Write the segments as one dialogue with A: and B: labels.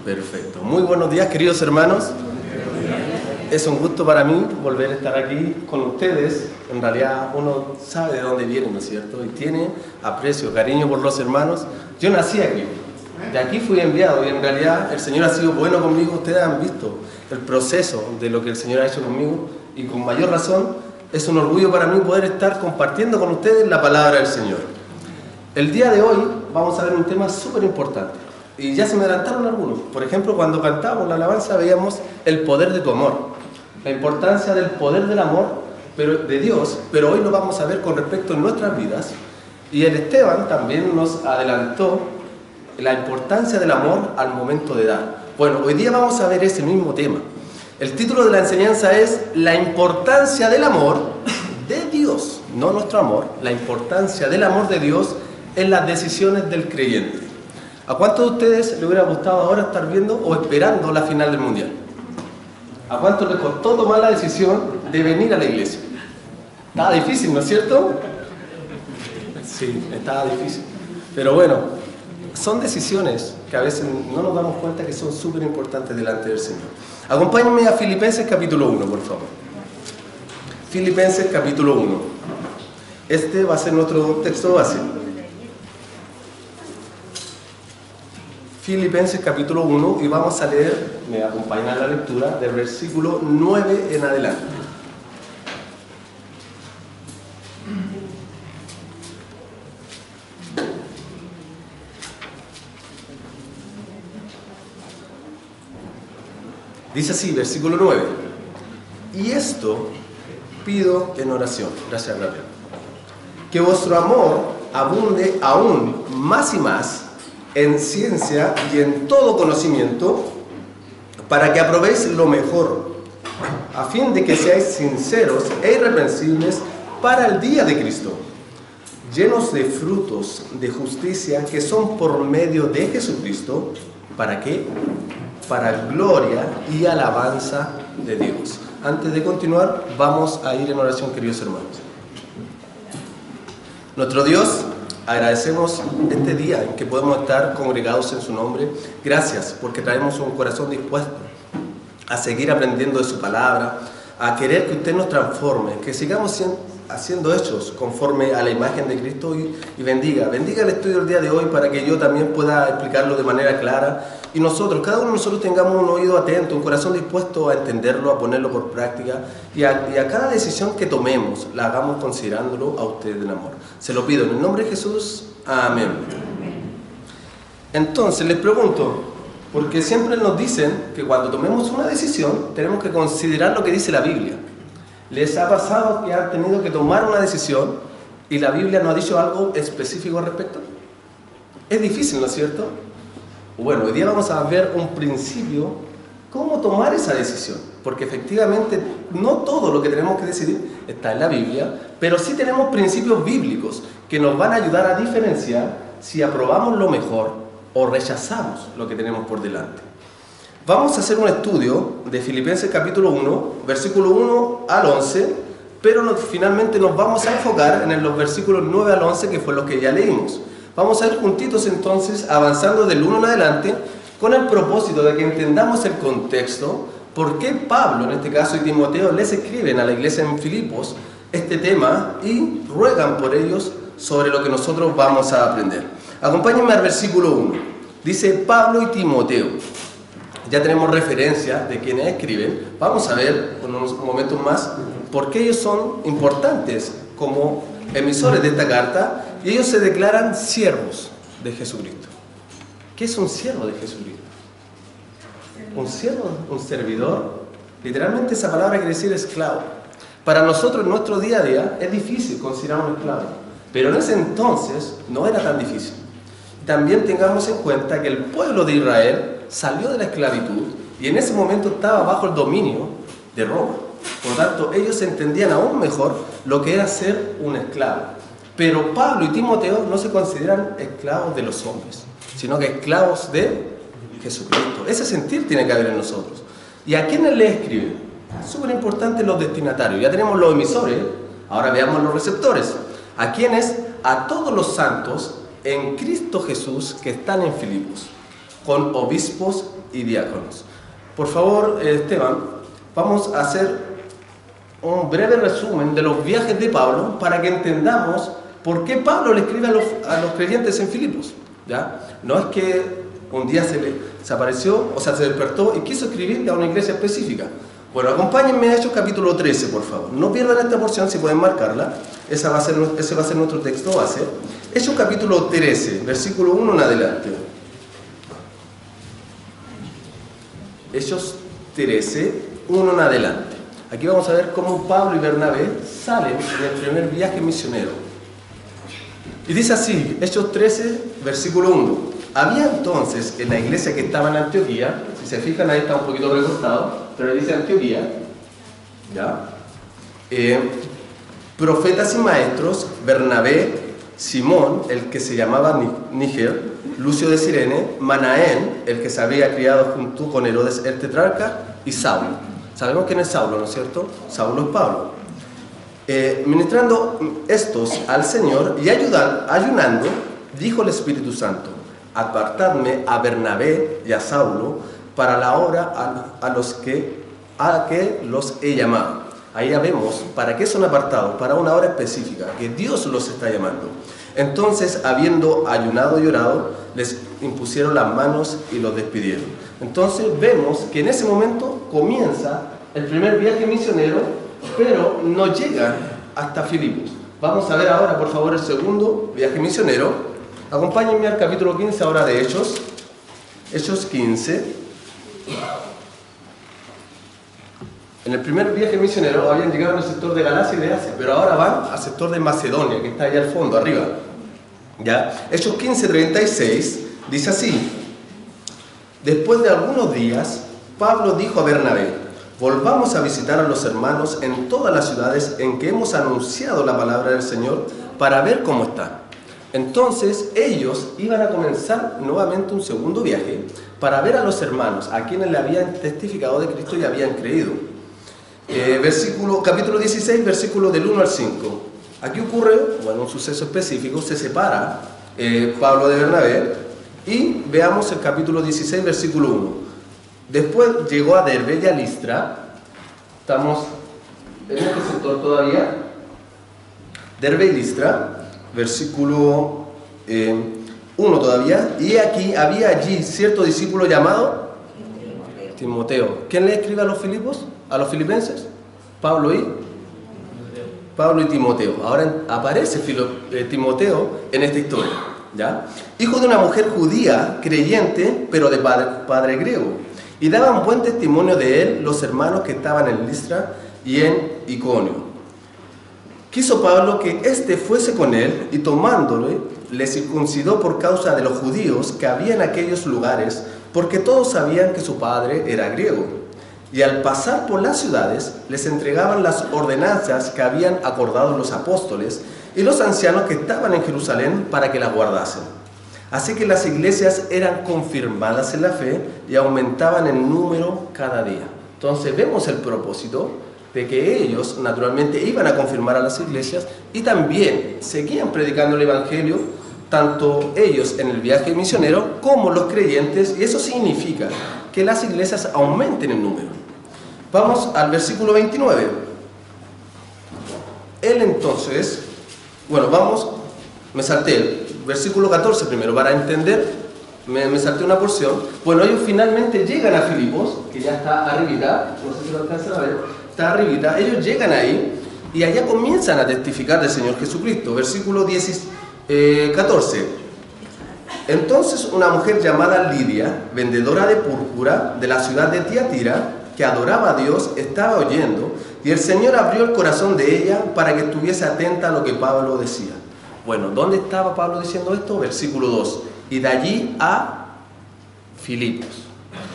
A: Perfecto. Muy buenos días, queridos hermanos. Es un gusto para mí volver a estar aquí con ustedes. En realidad uno sabe de dónde viene, ¿no es cierto? Y tiene aprecio, cariño por los hermanos. Yo nací aquí. De aquí fui enviado y en realidad el Señor ha sido bueno conmigo. Ustedes han visto el proceso de lo que el Señor ha hecho conmigo y con mayor razón es un orgullo para mí poder estar compartiendo con ustedes la palabra del Señor. El día de hoy vamos a ver un tema súper importante. Y ya se me adelantaron algunos. Por ejemplo, cuando cantábamos la alabanza veíamos el poder de tu amor. La importancia del poder del amor de Dios, pero hoy lo vamos a ver con respecto a nuestras vidas. Y el Esteban también nos adelantó la importancia del amor al momento de dar. Bueno, hoy día vamos a ver ese mismo tema. El título de la enseñanza es La importancia del amor de Dios, no nuestro amor, la importancia del amor de Dios en las decisiones del creyente. ¿A cuántos de ustedes les hubiera gustado ahora estar viendo o esperando la final del Mundial? ¿A cuántos les costó tomar la decisión de venir a la iglesia? Estaba difícil, ¿no es cierto? Sí, estaba difícil. Pero bueno, son decisiones que a veces no nos damos cuenta que son súper importantes delante del Señor. Acompáñenme a Filipenses capítulo 1, por favor. Filipenses capítulo 1. Este va a ser nuestro texto base. Filipenses capítulo 1 y vamos a leer, me acompaña la lectura, del versículo 9 en adelante. Dice así, versículo 9. Y esto pido en oración, gracias Gabriel, que vuestro amor abunde aún más y más en ciencia y en todo conocimiento, para que aprobéis lo mejor, a fin de que seáis sinceros e irreprensibles para el día de Cristo, llenos de frutos de justicia que son por medio de Jesucristo. ¿Para qué? Para gloria y alabanza de Dios. Antes de continuar, vamos a ir en oración, queridos hermanos. Nuestro Dios, agradecemos este día en que podemos estar congregados en su nombre. Gracias porque traemos un corazón dispuesto a seguir aprendiendo de su palabra, a querer que usted nos transforme, que sigamos haciendo hechos conforme a la imagen de Cristo y bendiga el estudio del día de hoy para que yo también pueda explicarlo de manera clara y nosotros, cada uno de nosotros tengamos un oído atento, un corazón dispuesto a entenderlo, a ponerlo por práctica y a cada decisión que tomemos la hagamos considerándolo a usted en amor. Se lo pido en el nombre de Jesús. Amén. Entonces les pregunto, porque siempre nos dicen que cuando tomemos una decisión tenemos que considerar lo que dice la Biblia. ¿Les ha pasado que han tenido que tomar una decisión y la Biblia no ha dicho algo específico al respecto? Es difícil, ¿no es cierto? Bueno, hoy día vamos a ver un principio, cómo tomar esa decisión, porque efectivamente no todo lo que tenemos que decidir está en la Biblia, pero sí tenemos principios bíblicos que nos van a ayudar a diferenciar si aprobamos lo mejor o rechazamos lo que tenemos por delante. Vamos a hacer un estudio de Filipenses capítulo 1, versículo 1 al 11, pero finalmente nos vamos a enfocar en los versículos 9 al 11, que fue lo que ya leímos. Vamos a ir juntitos entonces, avanzando del 1 en adelante, con el propósito de que entendamos el contexto, por qué Pablo, en este caso, y Timoteo les escriben a la iglesia en Filipos este tema y ruegan por ellos sobre lo que nosotros vamos a aprender. Acompáñenme al versículo 1. Dice Pablo y Timoteo. Ya tenemos referencia de quienes escriben. Vamos a ver en unos momentos más por qué ellos son importantes como emisores de esta carta y ellos se declaran siervos de Jesucristo. ¿Qué es un siervo de Jesucristo? Un siervo, un servidor. Literalmente esa palabra quiere decir esclavo. Para nosotros en nuestro día a día es difícil considerar un esclavo, pero en ese entonces no era tan difícil. También tengamos en cuenta que el pueblo de Israel salió de la esclavitud y en ese momento estaba bajo el dominio de Roma. Por lo tanto, ellos entendían aún mejor lo que era ser un esclavo. Pero Pablo y Timoteo no se consideran esclavos de los hombres, sino que esclavos de Jesucristo. Ese sentir tiene que haber en nosotros. ¿Y a quiénes le escriben? Súper importante los destinatarios. Ya tenemos los emisores, ahora veamos los receptores. ¿A quiénes? A todos los santos en Cristo Jesús que están en Filipos, con obispos y diáconos. Por favor, Esteban, vamos a hacer un breve resumen de los viajes de Pablo para que entendamos por qué Pablo le escribe a los creyentes en Filipos. ¿Ya? No es que un día se apareció, o sea, se despertó y quiso escribirle a una iglesia específica. Bueno, acompáñenme a Hechos capítulo 13, por favor. No pierdan esta porción, si pueden marcarla. Ese va a ser nuestro texto base. Hechos capítulo 13, versículo 1 en adelante. Hechos 13, 1 en adelante. Aquí vamos a ver cómo Pablo y Bernabé salen en el primer viaje misionero. Y dice así, Hechos 13, versículo 1. Había entonces en la iglesia que estaba en Antioquía, si se fijan ahí está un poquito recortado, pero ahí dice Antioquía, ¿ya? Profetas y maestros, Bernabé, Simón, el que se llamaba Níger, Lucio de Cirene, Manaén, el que se había criado junto con Herodes el tetrarca, y Saulo. Sabemos quién es Saulo, ¿no es cierto? Saulo es Pablo. Ministrando estos al Señor y ayunando, dijo el Espíritu Santo: apartadme a Bernabé y a Saulo para la obra a que los he llamado. Ahí ya vemos para qué son apartados, para una hora específica, que Dios los está llamando. Entonces, habiendo ayunado y orado, les impusieron las manos y los despidieron. Entonces vemos que en ese momento comienza el primer viaje misionero, pero no llega hasta Filipos. Vamos a ver ahora, por favor, el segundo viaje misionero. Acompáñenme al capítulo 15 ahora de Hechos. Hechos 15. En el primer viaje misionero habían llegado al sector de Galacia y de Asia, pero ahora van al sector de Macedonia, que está allá al fondo, arriba. ¿Ya? Hechos 15:36 dice así: después de algunos días, Pablo dijo a Bernabé: volvamos a visitar a los hermanos en todas las ciudades en que hemos anunciado la palabra del Señor para ver cómo están. Entonces ellos iban a comenzar nuevamente un segundo viaje para ver a los hermanos a quienes le habían testificado de Cristo y habían creído. Capítulo 16, versículo del 1 al 5. Aquí ocurre, un suceso específico, se separa Pablo de Bernabé, y veamos el capítulo 16, versículo 1. Después llegó a Derbe y a Listra. Estamos en este sector todavía. Derbe y Listra, versículo 1 todavía. Y aquí había allí cierto discípulo llamado Timoteo. ¿Quién le escribe a los Filipos? ¿A los filipenses? Pablo y Timoteo. Ahora aparece Timoteo en esta historia, ¿ya? Hijo de una mujer judía, creyente, pero de padre griego. Y daban buen testimonio de él los hermanos que estaban en Listra y en Iconio. Quiso Pablo que éste fuese con él, y tomándole, le circuncidó por causa de los judíos que había en aquellos lugares, porque todos sabían que su padre era griego. Y al pasar por las ciudades, les entregaban las ordenanzas que habían acordado los apóstoles y los ancianos que estaban en Jerusalén para que las guardasen. Así que las iglesias eran confirmadas en la fe y aumentaban en número cada día. Entonces vemos el propósito de que ellos naturalmente iban a confirmar a las iglesias y también seguían predicando el evangelio, tanto ellos en el viaje misionero como los creyentes, y eso significa que las iglesias aumenten en número. Vamos al versículo 29. Él entonces, me salté el versículo 14 primero para entender, me salté una porción. Bueno, ellos finalmente llegan a Filipos, que ya está arribita, no sé si lo alcanzan a ver, está arribita. Ellos llegan ahí y allá comienzan a testificar del Señor Jesucristo. Versículo 14. Entonces una mujer llamada Lidia, vendedora de púrpura de la ciudad de Tiatira, que adoraba a Dios, estaba oyendo, y el Señor abrió el corazón de ella para que estuviese atenta a lo que Pablo decía. Bueno, ¿dónde estaba Pablo diciendo esto? Versículo 2. Y de allí a Filipos.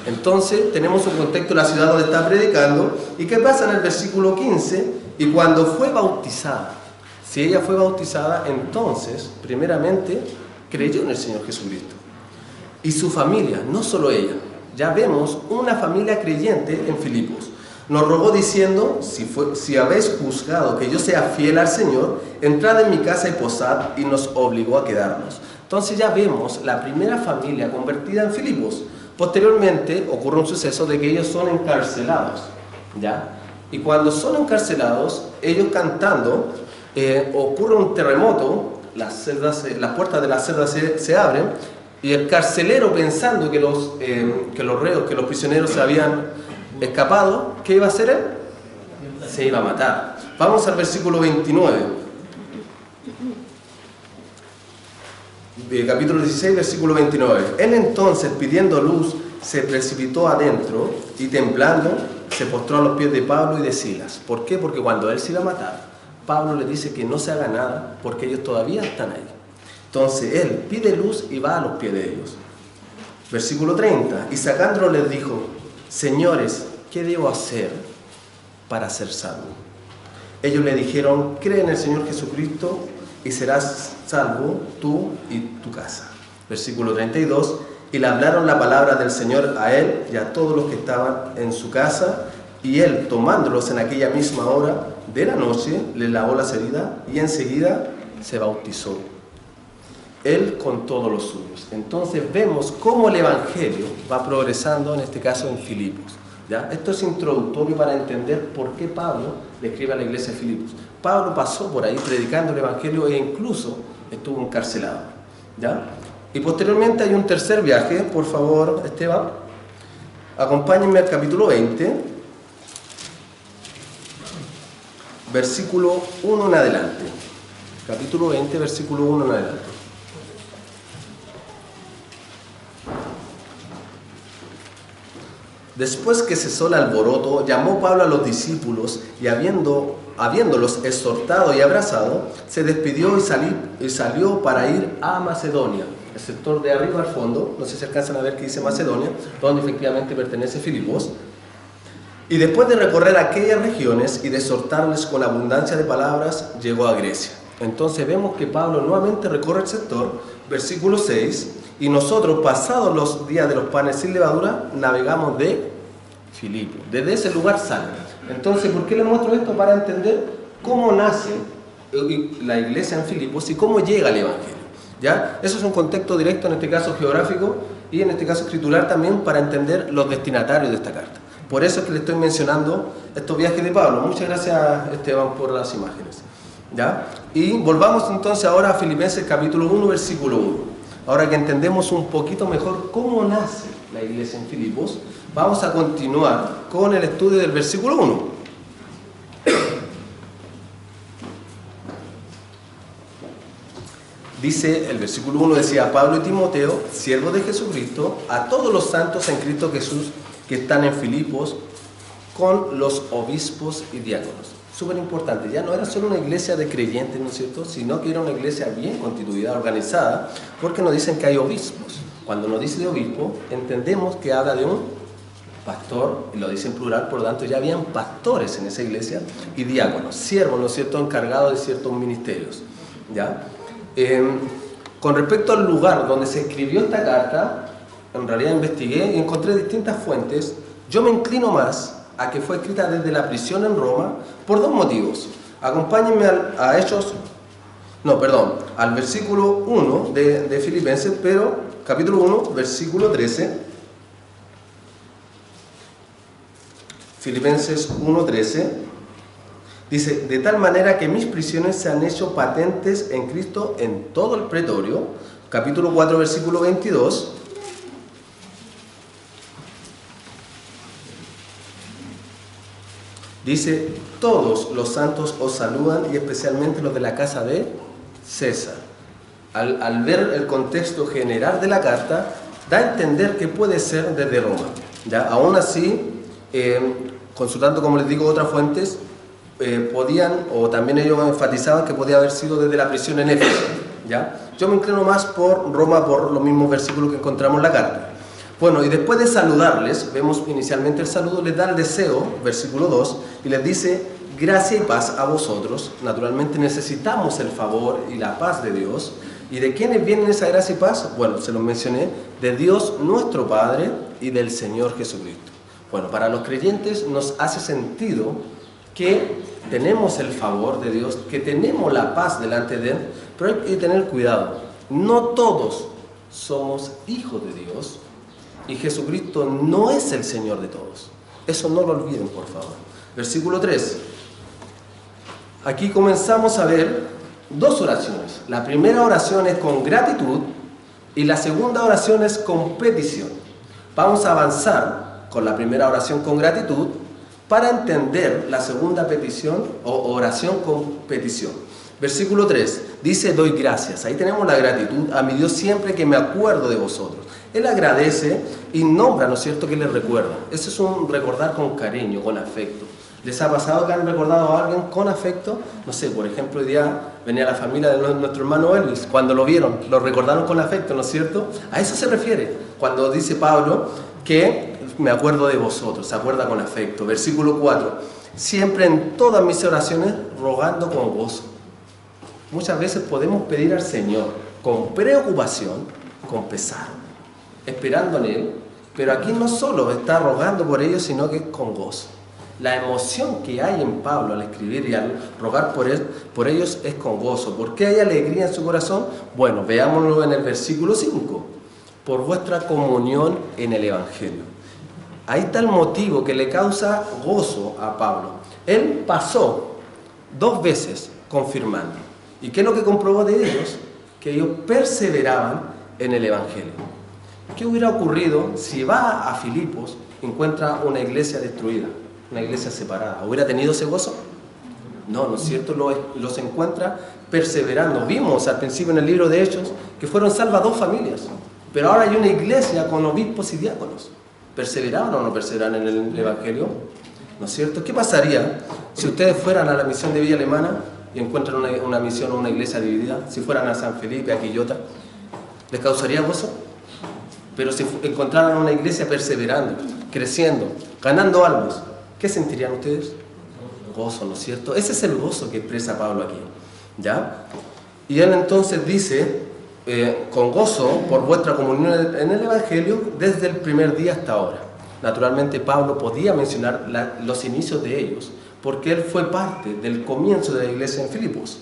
A: Entonces tenemos un contexto de la ciudad donde está predicando. ¿Y qué pasa en el versículo 15? Y cuando fue bautizada. Si ella fue bautizada, entonces, primeramente, creyó en el Señor Jesucristo. Y su familia, no solo ella. Ya vemos una familia creyente en Filipos. Nos rogó diciendo: si habéis juzgado que yo sea fiel al Señor, entrad en mi casa y posad, y nos obligó a quedarnos. Entonces ya vemos la primera familia convertida en Filipos. Posteriormente ocurre un suceso de que ellos son encarcelados, ¿ya? Y cuando son encarcelados, ellos cantando, ocurre un terremoto, las puertas de las celdas se abren, y el carcelero, pensando que los reos, que los prisioneros se habían escapado, ¿qué iba a hacer él? Se iba a matar. Vamos al versículo 29. Capítulo 16, versículo 29. Él entonces, pidiendo luz, se precipitó adentro y temblando se postró a los pies de Pablo y de Silas. ¿Por qué? Porque cuando él se iba a matar, Pablo le dice que no se haga nada porque ellos todavía están ahí. Entonces él pide luz y va a los pies de ellos. Versículo 30. Y sacándolo les dijo: señores, ¿qué debo hacer para ser salvo? Ellos le dijeron: cree en el Señor Jesucristo y serás salvo tú y tu casa. Versículo 32. Y le hablaron la palabra del Señor a él y a todos los que estaban en su casa, y él, tomándolos en aquella misma hora de la noche, les lavó las heridas y enseguida se bautizó, él con todos los suyos. Entonces vemos cómo el Evangelio va progresando, en este caso en Filipos, ¿ya? Esto es introductorio para entender por qué Pablo le escribe a la iglesia de Filipos. Pablo pasó por ahí predicando el Evangelio e incluso estuvo encarcelado, ¿ya? Y posteriormente hay un tercer viaje. Por favor, Esteban, acompáñenme al capítulo 20, versículo 1 en adelante. Capítulo 20, versículo 1 en adelante. Después que cesó el alboroto, llamó Pablo a los discípulos y habiéndolos exhortado y abrazado, se despidió y salió para ir a Macedonia. El sector de arriba al fondo, no sé si alcanzan a ver que dice Macedonia, donde efectivamente pertenece Filipos. Y después de recorrer aquellas regiones y de exhortarles con abundancia de palabras, llegó a Grecia. Entonces vemos que Pablo nuevamente recorre el sector, versículo 6, y nosotros, pasados los días de los panes sin levadura, navegamos de Filipos. Desde ese lugar salen. Entonces, ¿por qué les muestro esto? Para entender cómo nace la iglesia en Filipos y cómo llega el Evangelio, ¿ya? Eso es un contexto directo, en este caso geográfico, y en este caso escritural también, para entender los destinatarios de esta carta. Por eso es que le estoy mencionando estos viajes de Pablo. Muchas gracias, Esteban, por las imágenes, ¿ya? Y volvamos entonces ahora a Filipenses capítulo 1, versículo 1. Ahora que entendemos un poquito mejor cómo nace la iglesia en Filipos, vamos a continuar con el estudio del versículo 1. Dice, el versículo 1 decía: Pablo y Timoteo, siervos de Jesucristo, a todos los santos en Cristo Jesús que están en Filipos, con los obispos y diáconos. Súper importante, ya no era solo una iglesia de creyentes, ¿no es cierto?, sino que era una iglesia bien constituida, organizada, porque nos dicen que hay obispos. Cuando nos dice de obispo, entendemos que habla de un pastor, y lo dice en plural, por lo tanto ya habían pastores en esa iglesia, y diáconos, siervos, ¿no es cierto?, encargados de ciertos ministerios, ¿ya? Con respecto al lugar donde se escribió esta carta, en realidad investigué y encontré distintas fuentes. Yo me inclino más a que fue escrita desde la prisión en Roma por dos motivos. Acompáñenme al versículo 1 de Filipenses, pero capítulo 1, versículo 13. Filipenses 1:13 dice: de tal manera que mis prisiones se han hecho patentes en Cristo en todo el pretorio. Capítulo 4, versículo 22. Dice: todos los santos os saludan, y especialmente los de la casa de César. Al ver el contexto general de la carta, da a entender que puede ser desde Roma, ¿ya? Aún así, consultando, como les digo, otras fuentes, podían, o también ellos enfatizaban que podía haber sido desde la prisión en Éfeso, ¿ya? Yo me inclino más por Roma, por los mismos versículos que encontramos en la carta. Bueno, y después de saludarles, vemos inicialmente el saludo, les da el deseo, versículo 2, y les dice: gracia y paz a vosotros. Naturalmente necesitamos el favor y la paz de Dios. ¿Y de quiénes vienen esa gracia y paz? Bueno, se los mencioné: de Dios nuestro Padre y del Señor Jesucristo. Bueno, para los creyentes nos hace sentido que tenemos el favor de Dios, que tenemos la paz delante de Él, pero hay que tener cuidado. No todos somos hijos de Dios, y Jesucristo no es el Señor de todos. Eso no lo olviden, por favor. Versículo 3. Aquí comenzamos a ver dos oraciones. La primera oración es con gratitud y la segunda oración es con petición. Vamos a avanzar con la primera oración con gratitud para entender la segunda petición o oración con petición. Versículo 3 dice: doy gracias. Ahí tenemos la gratitud a mi Dios siempre que me acuerdo de vosotros. Él agradece y nombra, ¿no es cierto?, que le recuerda. Eso es un recordar con cariño, con afecto. ¿Les ha pasado que han recordado a alguien con afecto? No sé, por ejemplo, hoy día venía la familia de nuestro hermano Elvis. Cuando lo vieron, lo recordaron con afecto, ¿no es cierto? A eso se refiere cuando dice Pablo que me acuerdo de vosotros, se acuerda con afecto. Versículo 4, siempre en todas mis oraciones rogando con gozo. Muchas veces podemos pedir al Señor con preocupación, con pesar, esperando en Él, pero aquí no solo está rogando por ellos, sino que con gozo. La emoción que hay en Pablo al escribir y al rogar por ellos es con gozo. ¿Por qué hay alegría en su corazón? Bueno, veámoslo en el versículo 5. Por vuestra comunión en el Evangelio. Ahí está el motivo que le causa gozo a Pablo. Él pasó 2 veces confirmando. ¿Y qué es lo que comprobó de ellos? Que ellos perseveraban en el Evangelio. ¿Qué hubiera ocurrido si va a Filipos y encuentra una iglesia destruida? Una iglesia separada. ¿Hubiera tenido ese gozo? No, ¿no es cierto? Los encuentra perseverando. Vimos al principio en el libro de Hechos que fueron salvas 2 familias. Pero ahora hay una iglesia con obispos y diáconos. ¿Perseveraban o no perseveraban en el Evangelio? ¿No es cierto? ¿Qué pasaría si ustedes fueran a la misión de Villa Alemana y encuentran una misión o una iglesia dividida? Si fueran a San Felipe, a Quillota, ¿les causaría gozo? Pero si encontraran una iglesia perseverando, creciendo, ganando almas, ¿qué sentirían ustedes? Gozo, ¿no es cierto? Ese es el gozo que expresa Pablo aquí, ¿ya? Y él entonces dice, con gozo por vuestra comunión en el Evangelio desde el primer día hasta ahora. Naturalmente Pablo podía mencionar los inicios de ellos, porque él fue parte del comienzo de la iglesia en Filipos.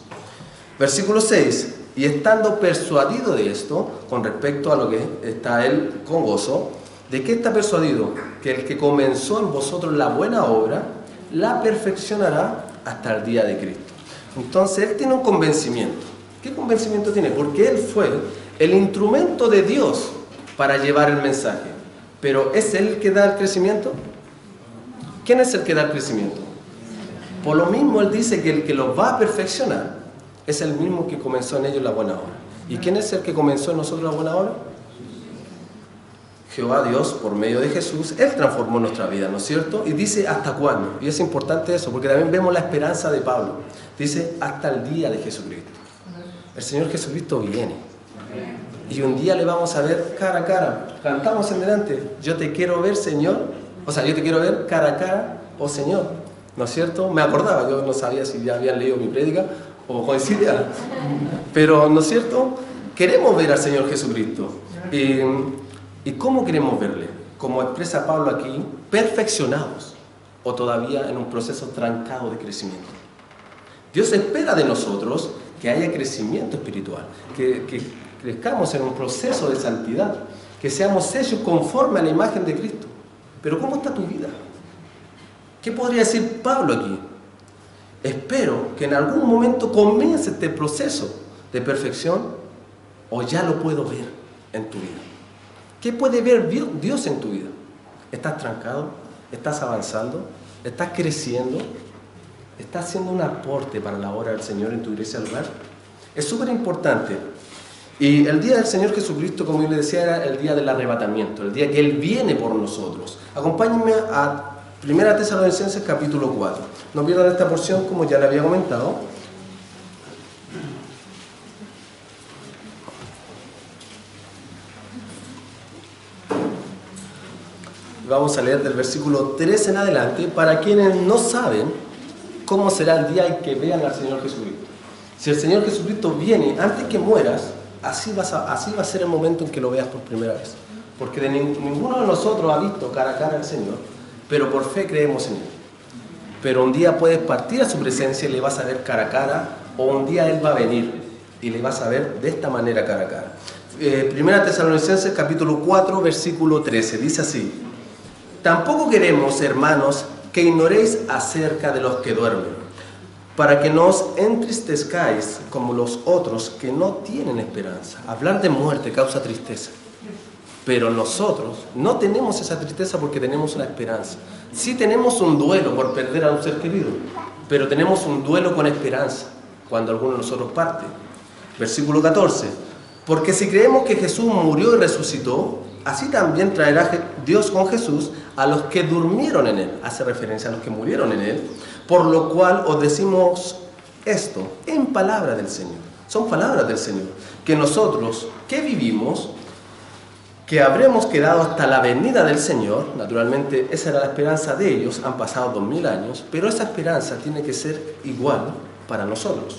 A: Versículo 6, y estando persuadido de esto, con respecto a lo que está él con gozo, ¿de qué está persuadido? Que el que comenzó en vosotros la buena obra, la perfeccionará hasta el día de Cristo. Entonces él tiene un convencimiento. ¿Qué convencimiento tiene? Porque él fue el instrumento de Dios para llevar el mensaje. Pero ¿es él el que da el crecimiento? ¿Quién es el que da el crecimiento? Por lo mismo él dice que el que los va a perfeccionar es el mismo que comenzó en ellos la buena obra. ¿Y quién es el que comenzó en nosotros la buena obra? Jehová Dios, por medio de Jesús, Él transformó nuestra vida, ¿no es cierto? Y dice, ¿hasta cuándo? Y es importante eso, porque también vemos la esperanza de Pablo. Dice, hasta el día de Jesucristo. El Señor Jesucristo viene. Y un día le vamos a ver cara a cara. Cantamos en delante, yo te quiero ver, Señor. O sea, yo te quiero ver cara a cara, oh Señor. ¿No es cierto? Me acordaba, yo no sabía si ya habían leído mi prédica o coincidía. Pero, ¿no es cierto? Queremos ver al Señor Jesucristo. ¿Y cómo queremos verle? Como expresa Pablo aquí, perfeccionados o todavía en un proceso trancado de crecimiento. Dios espera de nosotros que haya crecimiento espiritual, que crezcamos en un proceso de santidad, que seamos hechos conforme a la imagen de Cristo. Pero ¿cómo está tu vida? ¿Qué podría decir Pablo aquí? Espero que en algún momento comience este proceso de perfección o ya lo puedo ver en tu vida. ¿Qué puede ver Dios en tu vida? ¿Estás trancado? ¿Estás avanzando? ¿Estás creciendo? ¿Estás haciendo un aporte para la obra del Señor en tu iglesia local? Es súper importante. Y el día del Señor Jesucristo, como yo les decía, era el día del arrebatamiento, el día que Él viene por nosotros. Acompáñenme a 1 Tesalonicenses capítulo 4. No pierdan esta porción, como ya le había comentado. Vamos a leer del versículo 3 en adelante para quienes no saben cómo será el día en que vean al Señor Jesucristo. Si el Señor Jesucristo viene antes que mueras, así va a ser el momento en que lo veas por primera vez. Porque ninguno de nosotros ha visto cara a cara al Señor, pero por fe creemos en Él. Pero un día puedes partir a su presencia y le vas a ver cara a cara, o un día Él va a venir y le vas a ver de esta manera cara a cara. Primera Tesalonicenses capítulo 4, versículo 13. Dice así: tampoco queremos, hermanos, que ignoréis acerca de los que duermen, para que no os entristezcáis como los otros que no tienen esperanza. Hablar de muerte causa tristeza, pero nosotros no tenemos esa tristeza porque tenemos una esperanza. Sí tenemos un duelo por perder a un ser querido, pero tenemos un duelo con esperanza cuando alguno de nosotros parte. Versículo 14: porque si creemos que Jesús murió y resucitó, así también traerá Dios con Jesús a los que durmieron en Él. Hace referencia a los que murieron en Él. Por lo cual os decimos esto en palabra del Señor. Son palabras del Señor. Que nosotros que vivimos, que habremos quedado hasta la venida del Señor, naturalmente esa era la esperanza de ellos, han pasado 2000 años, pero esa esperanza tiene que ser igual para nosotros.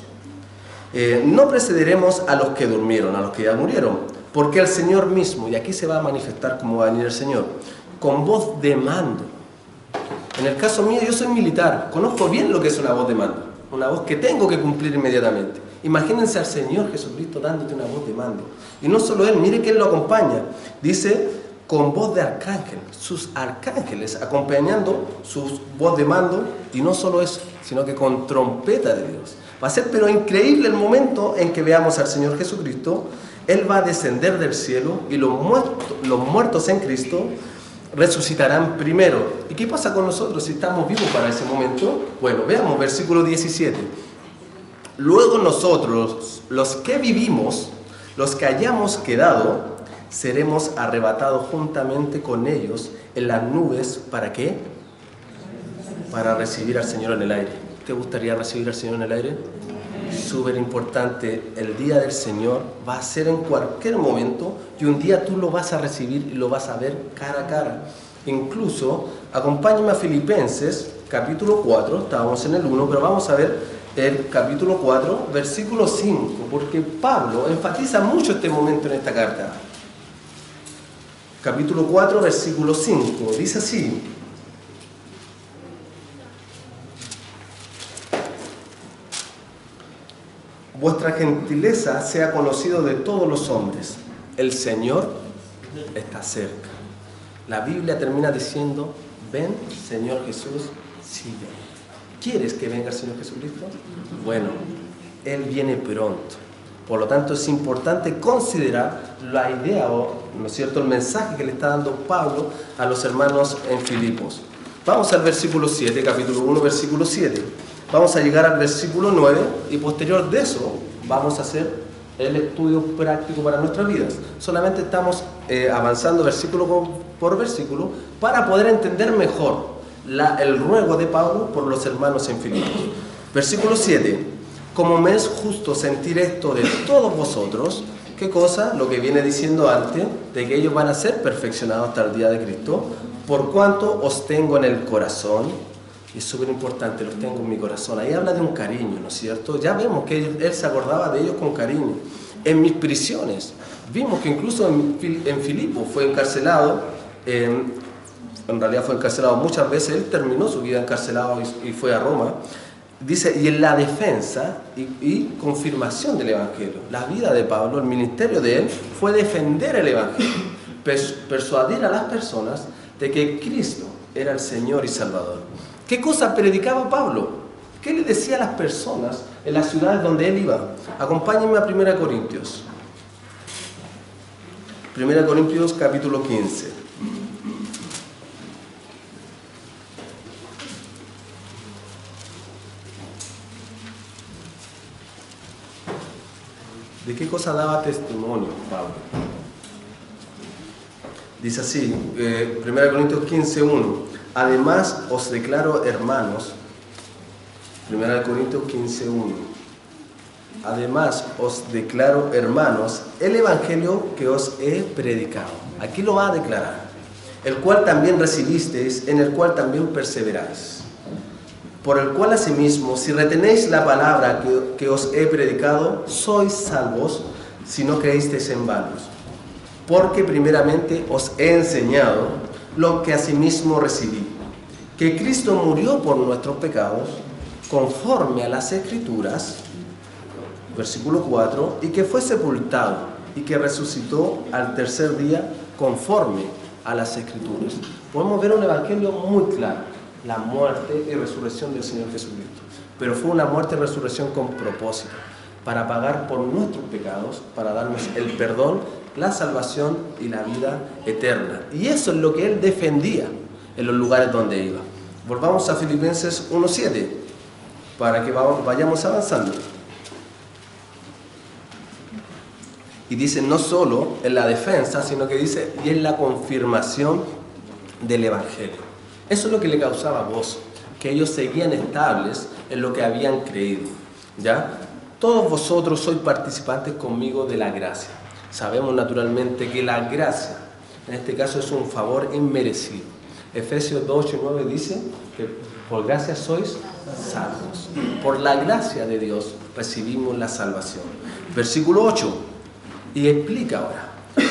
A: No precederemos a los que durmieron, a los que ya murieron, porque el Señor mismo, y aquí se va a manifestar cómo va a venir el Señor, con voz de mando. En el caso mío, yo soy militar, conozco bien lo que es una voz de mando, una voz que tengo que cumplir inmediatamente. Imagínense al Señor Jesucristo dándote una voz de mando. Y no solo Él, mire que Él lo acompaña. Dice, con voz de arcángel, sus arcángeles acompañando su voz de mando, y no solo eso, sino que con trompeta de Dios. Va a ser pero increíble el momento en que veamos al Señor Jesucristo. Él va a descender del cielo y los muertos en Cristo resucitarán primero. ¿Y qué pasa con nosotros si estamos vivos para ese momento? Bueno, veamos versículo 17. Luego nosotros, los que vivimos, los que hayamos quedado, seremos arrebatados juntamente con ellos en las nubes. ¿Para qué? Para recibir al Señor en el aire. ¿Te gustaría recibir al Señor en el aire? Súper importante, el día del Señor va a ser en cualquier momento y un día tú lo vas a recibir y lo vas a ver cara a cara. Incluso, acompáñame a Filipenses, capítulo 4, estábamos en el 1, pero vamos a ver el capítulo 4, versículo 5, porque Pablo enfatiza mucho este momento en esta carta. Capítulo 4, versículo 5, dice así: vuestra gentileza sea conocido de todos los hombres. El Señor está cerca. La Biblia termina diciendo: ven, Señor Jesús, sí ven. ¿Quieres que venga el Señor Jesucristo? Bueno, Él viene pronto. Por lo tanto, es importante considerar la idea, ¿no es cierto?, el mensaje que le está dando Pablo a los hermanos en Filipos. Vamos al versículo 7, capítulo 1, versículo 7. Vamos a llegar al versículo 9 y posterior de eso vamos a hacer el estudio práctico para nuestras vidas. Solamente estamos avanzando versículo por versículo para poder entender mejor el ruego de Pablo por los hermanos en Filipos. Versículo 7. Como me es justo sentir esto de todos vosotros. ¿Qué cosa? Lo que viene diciendo antes, de que ellos van a ser perfeccionados hasta el día de Cristo, por cuanto os tengo en el corazón. Y es súper importante, los tengo en mi corazón. Ahí habla de un cariño, ¿no es cierto? Ya vemos que él se acordaba de ellos con cariño. En mis prisiones, vimos que incluso en Filipos fue encarcelado, en realidad fue encarcelado muchas veces, él terminó su vida encarcelado y fue a Roma. Dice, y en la defensa y confirmación del Evangelio. La vida de Pablo, el ministerio de él, fue defender el Evangelio, persuadir a las personas de que Cristo era el Señor y Salvador. ¿Qué cosa predicaba Pablo? ¿Qué le decía a las personas en las ciudades donde él iba? Acompáñenme a 1 Corintios. 1 Corintios capítulo 15. ¿De qué cosa daba testimonio Pablo? Dice así, 1 Corintios 15:1. Además os declaro, hermanos, 1 Corintios 15:1. Además os declaro, hermanos, el evangelio que os he predicado. Aquí lo va a declarar. El cual también recibisteis, en el cual también perseveráis. Por el cual asimismo, si retenéis la palabra que os he predicado, sois salvos, si no creísteis en vanos. Porque primeramente os he enseñado lo que asimismo recibí, que Cristo murió por nuestros pecados, conforme a las Escrituras, versículo 4, y que fue sepultado, y que resucitó al tercer día conforme a las Escrituras. Podemos ver un evangelio muy claro, la muerte y resurrección del Señor Jesucristo. Pero fue una muerte y resurrección con propósito, para pagar por nuestros pecados, para darnos el perdón, la salvación y la vida eterna. Y eso es lo que Él defendía en los lugares donde iba. Volvamos a Filipenses 1:7, para que vayamos avanzando. Y dice no solo en la defensa, sino que dice y en la confirmación del Evangelio. Eso es lo que le causaba gozo, que ellos seguían estables en lo que habían creído. ¿Ya? Todos vosotros sois participantes conmigo de la gracia. Sabemos naturalmente que la gracia, en este caso, es un favor inmerecido. Efesios 2:8-9 dice que por gracia sois salvos. Por la gracia de Dios recibimos la salvación. Versículo 8. Y explica ahora,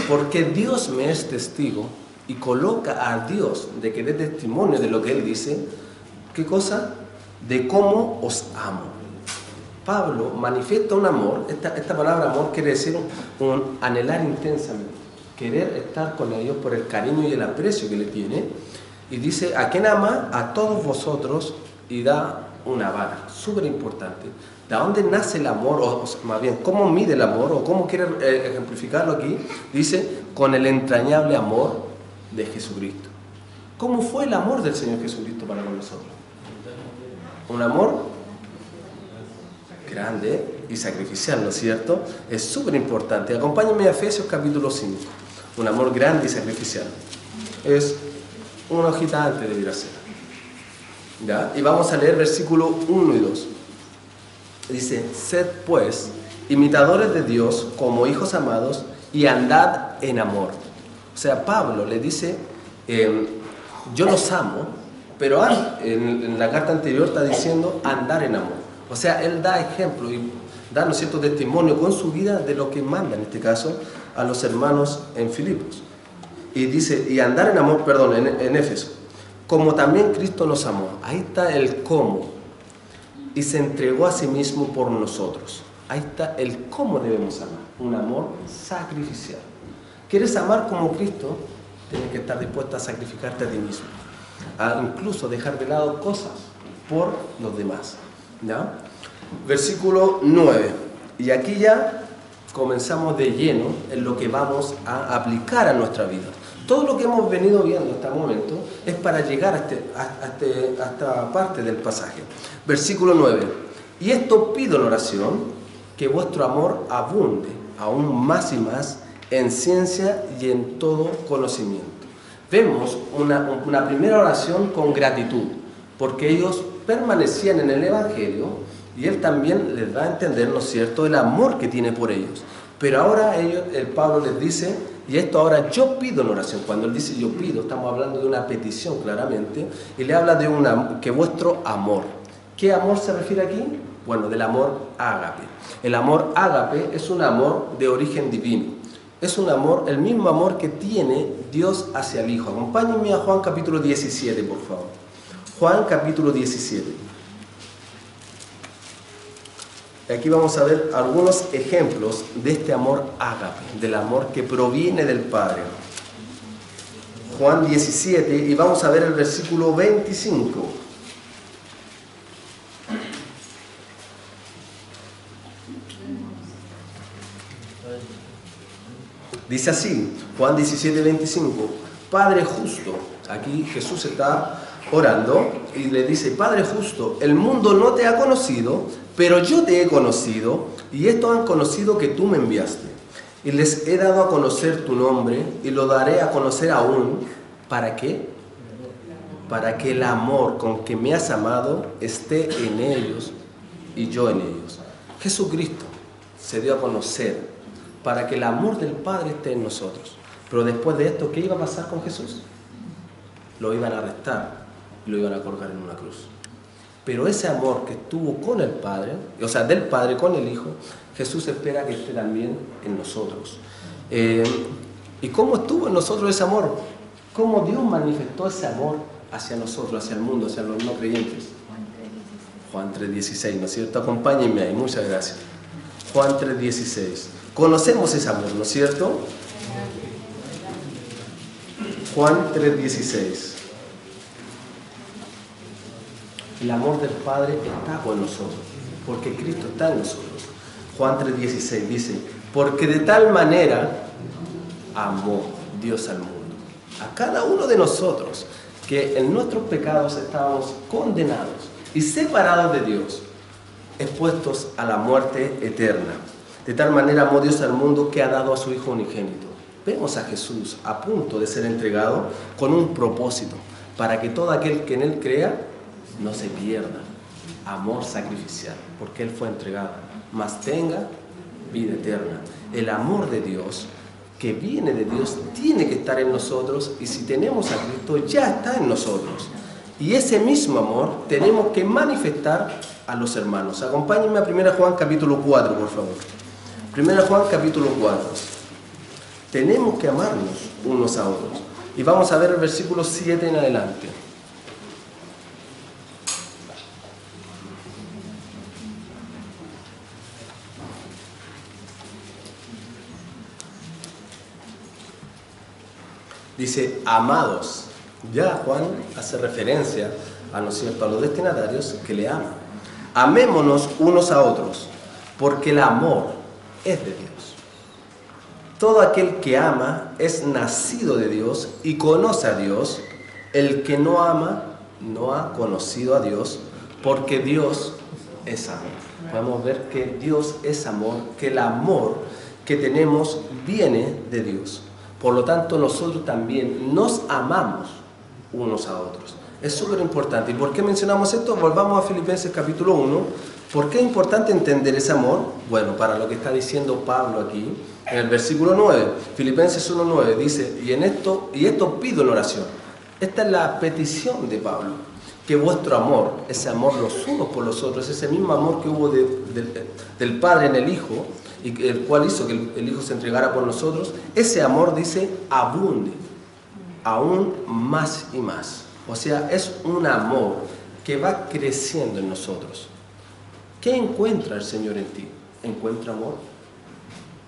A: porque Dios me es testigo y coloca a Dios de que dé testimonio de lo que Él dice. ¿Qué cosa? De cómo os amo. Pablo manifiesta un amor, esta palabra amor quiere decir un anhelar intensamente, querer estar con ellos por el cariño y el aprecio que le tiene, y dice, ¿a quién ama? A todos vosotros, y da una vara, súper importante. ¿De dónde nace el amor? O más bien, ¿cómo mide el amor? ¿O cómo quiere ejemplificarlo aquí? Dice, con el entrañable amor de Jesucristo. ¿Cómo fue el amor del Señor Jesucristo para con nosotros? Un amor grande y sacrificial, ¿no es cierto? Es súper importante. Acompáñenme a Efesios capítulo 5. Un amor grande y sacrificial. Es una hojita antes de ir a ser. ¿Ya? Y vamos a leer versículos 1 y 2. Dice, sed pues imitadores de Dios como hijos amados y andad en amor. O sea, Pablo le dice, yo los amo, pero en la carta anterior está diciendo andar en amor. O sea, él da ejemplo y da, ¿no es cierto?, testimonio con su vida de lo que manda, en este caso, a los hermanos en Filipos. Y dice, y andar en amor, perdón, en Éfeso, como también Cristo nos amó. Ahí está el cómo. Y se entregó a sí mismo por nosotros. Ahí está el cómo debemos amar. Un amor sacrificial. ¿Quieres amar como Cristo? Tienes que estar dispuesto a sacrificarte a ti mismo. A incluso dejar de lado cosas por los demás. ¿Ya? Versículo 9. Y aquí ya comenzamos de lleno en lo que vamos a aplicar a nuestra vida. Todo lo que hemos venido viendo hasta el momento es para llegar a esta parte del pasaje. Versículo 9. Y esto pido en oración, que vuestro amor abunde aún más y más en ciencia y en todo conocimiento. Vemos una primera oración con gratitud, porque ellos permanecían en el Evangelio y Él también les da a entender, ¿no es cierto?, el amor que tiene por ellos. Pero ahora el Pablo les dice, y esto ahora yo pido en oración. Cuando él dice yo pido, estamos hablando de una petición claramente, y le habla de que vuestro amor. ¿Qué amor se refiere aquí? Bueno, del amor ágape. El amor ágape es un amor de origen divino. Es un amor, el mismo amor que tiene Dios hacia el Hijo. Acompáñenme a Juan capítulo 17, por favor. Juan capítulo 17. Aquí vamos a ver algunos ejemplos de este amor ágape, del amor que proviene del Padre. Juan 17, y vamos a ver el versículo 25. Dice así, Juan 17, 25, Padre justo, aquí Jesús está orando y le dice, Padre justo, el mundo no te ha conocido, pero yo te he conocido, y estos han conocido que tú me enviaste. Y les he dado a conocer tu nombre, y lo daré a conocer aún. ¿Para qué? Para que el amor con que me has amado esté en ellos, y yo en ellos. Jesucristo se dio a conocer para que el amor del Padre esté en nosotros. Pero después de esto, ¿qué iba a pasar con Jesús? Lo iban a arrestar y lo iban a colgar en una cruz. Pero ese amor que estuvo con el Padre, o sea, del Padre con el Hijo, Jesús espera que esté también en nosotros. ¿Y cómo estuvo en nosotros ese amor? ¿Cómo Dios manifestó ese amor hacia nosotros, hacia el mundo, hacia los no creyentes? Juan 3:16, ¿no es cierto? Acompáñenme ahí, muchas gracias. Juan 3:16. Conocemos ese amor, ¿no es cierto? Juan 3:16. El amor del Padre está con nosotros, porque Cristo está en nosotros. Juan 3:16 dice, porque de tal manera amó Dios al mundo, a cada uno de nosotros, que en nuestros pecados estábamos condenados y separados de Dios, expuestos a la muerte eterna. De tal manera amó Dios al mundo que ha dado a su Hijo unigénito. Vemos a Jesús a punto de ser entregado con un propósito, para que todo aquel que en Él crea no se pierda. Amor sacrificial, porque Él fue entregado, mas tenga vida eterna. El amor de Dios, que viene de Dios, tiene que estar en nosotros, y si tenemos a Cristo, ya está en nosotros. Y ese mismo amor tenemos que manifestar a los hermanos. Acompáñenme a 1 Juan capítulo 4, por favor. 1 Juan capítulo 4. Tenemos que amarnos unos a otros. Y vamos a ver el versículo 7 en adelante. Dice, amados. Ya Juan hace referencia a, ¿no es cierto?, a los destinatarios que le aman. Amémonos unos a otros, porque el amor es de Dios. Todo aquel que ama es nacido de Dios y conoce a Dios. El que no ama no ha conocido a Dios, porque Dios es amor. Podemos ver que Dios es amor, que el amor que tenemos viene de Dios. Por lo tanto, nosotros también nos amamos unos a otros. Es súper importante. ¿Y por qué mencionamos esto? Volvamos a Filipenses capítulo 1. ¿Por qué es importante entender ese amor? Bueno, para lo que está diciendo Pablo aquí, en el versículo 9, Filipenses 1:9, dice, y esto pido en oración. Esta es la petición de Pablo, que vuestro amor, ese amor los unos por los otros, ese mismo amor que hubo del Padre en el Hijo, y el cual hizo que el Hijo se entregara por nosotros, ese amor, dice, abunde, aún más y más. O sea, es un amor que va creciendo en nosotros. ¿Qué encuentra el Señor en ti? ¿Encuentra amor?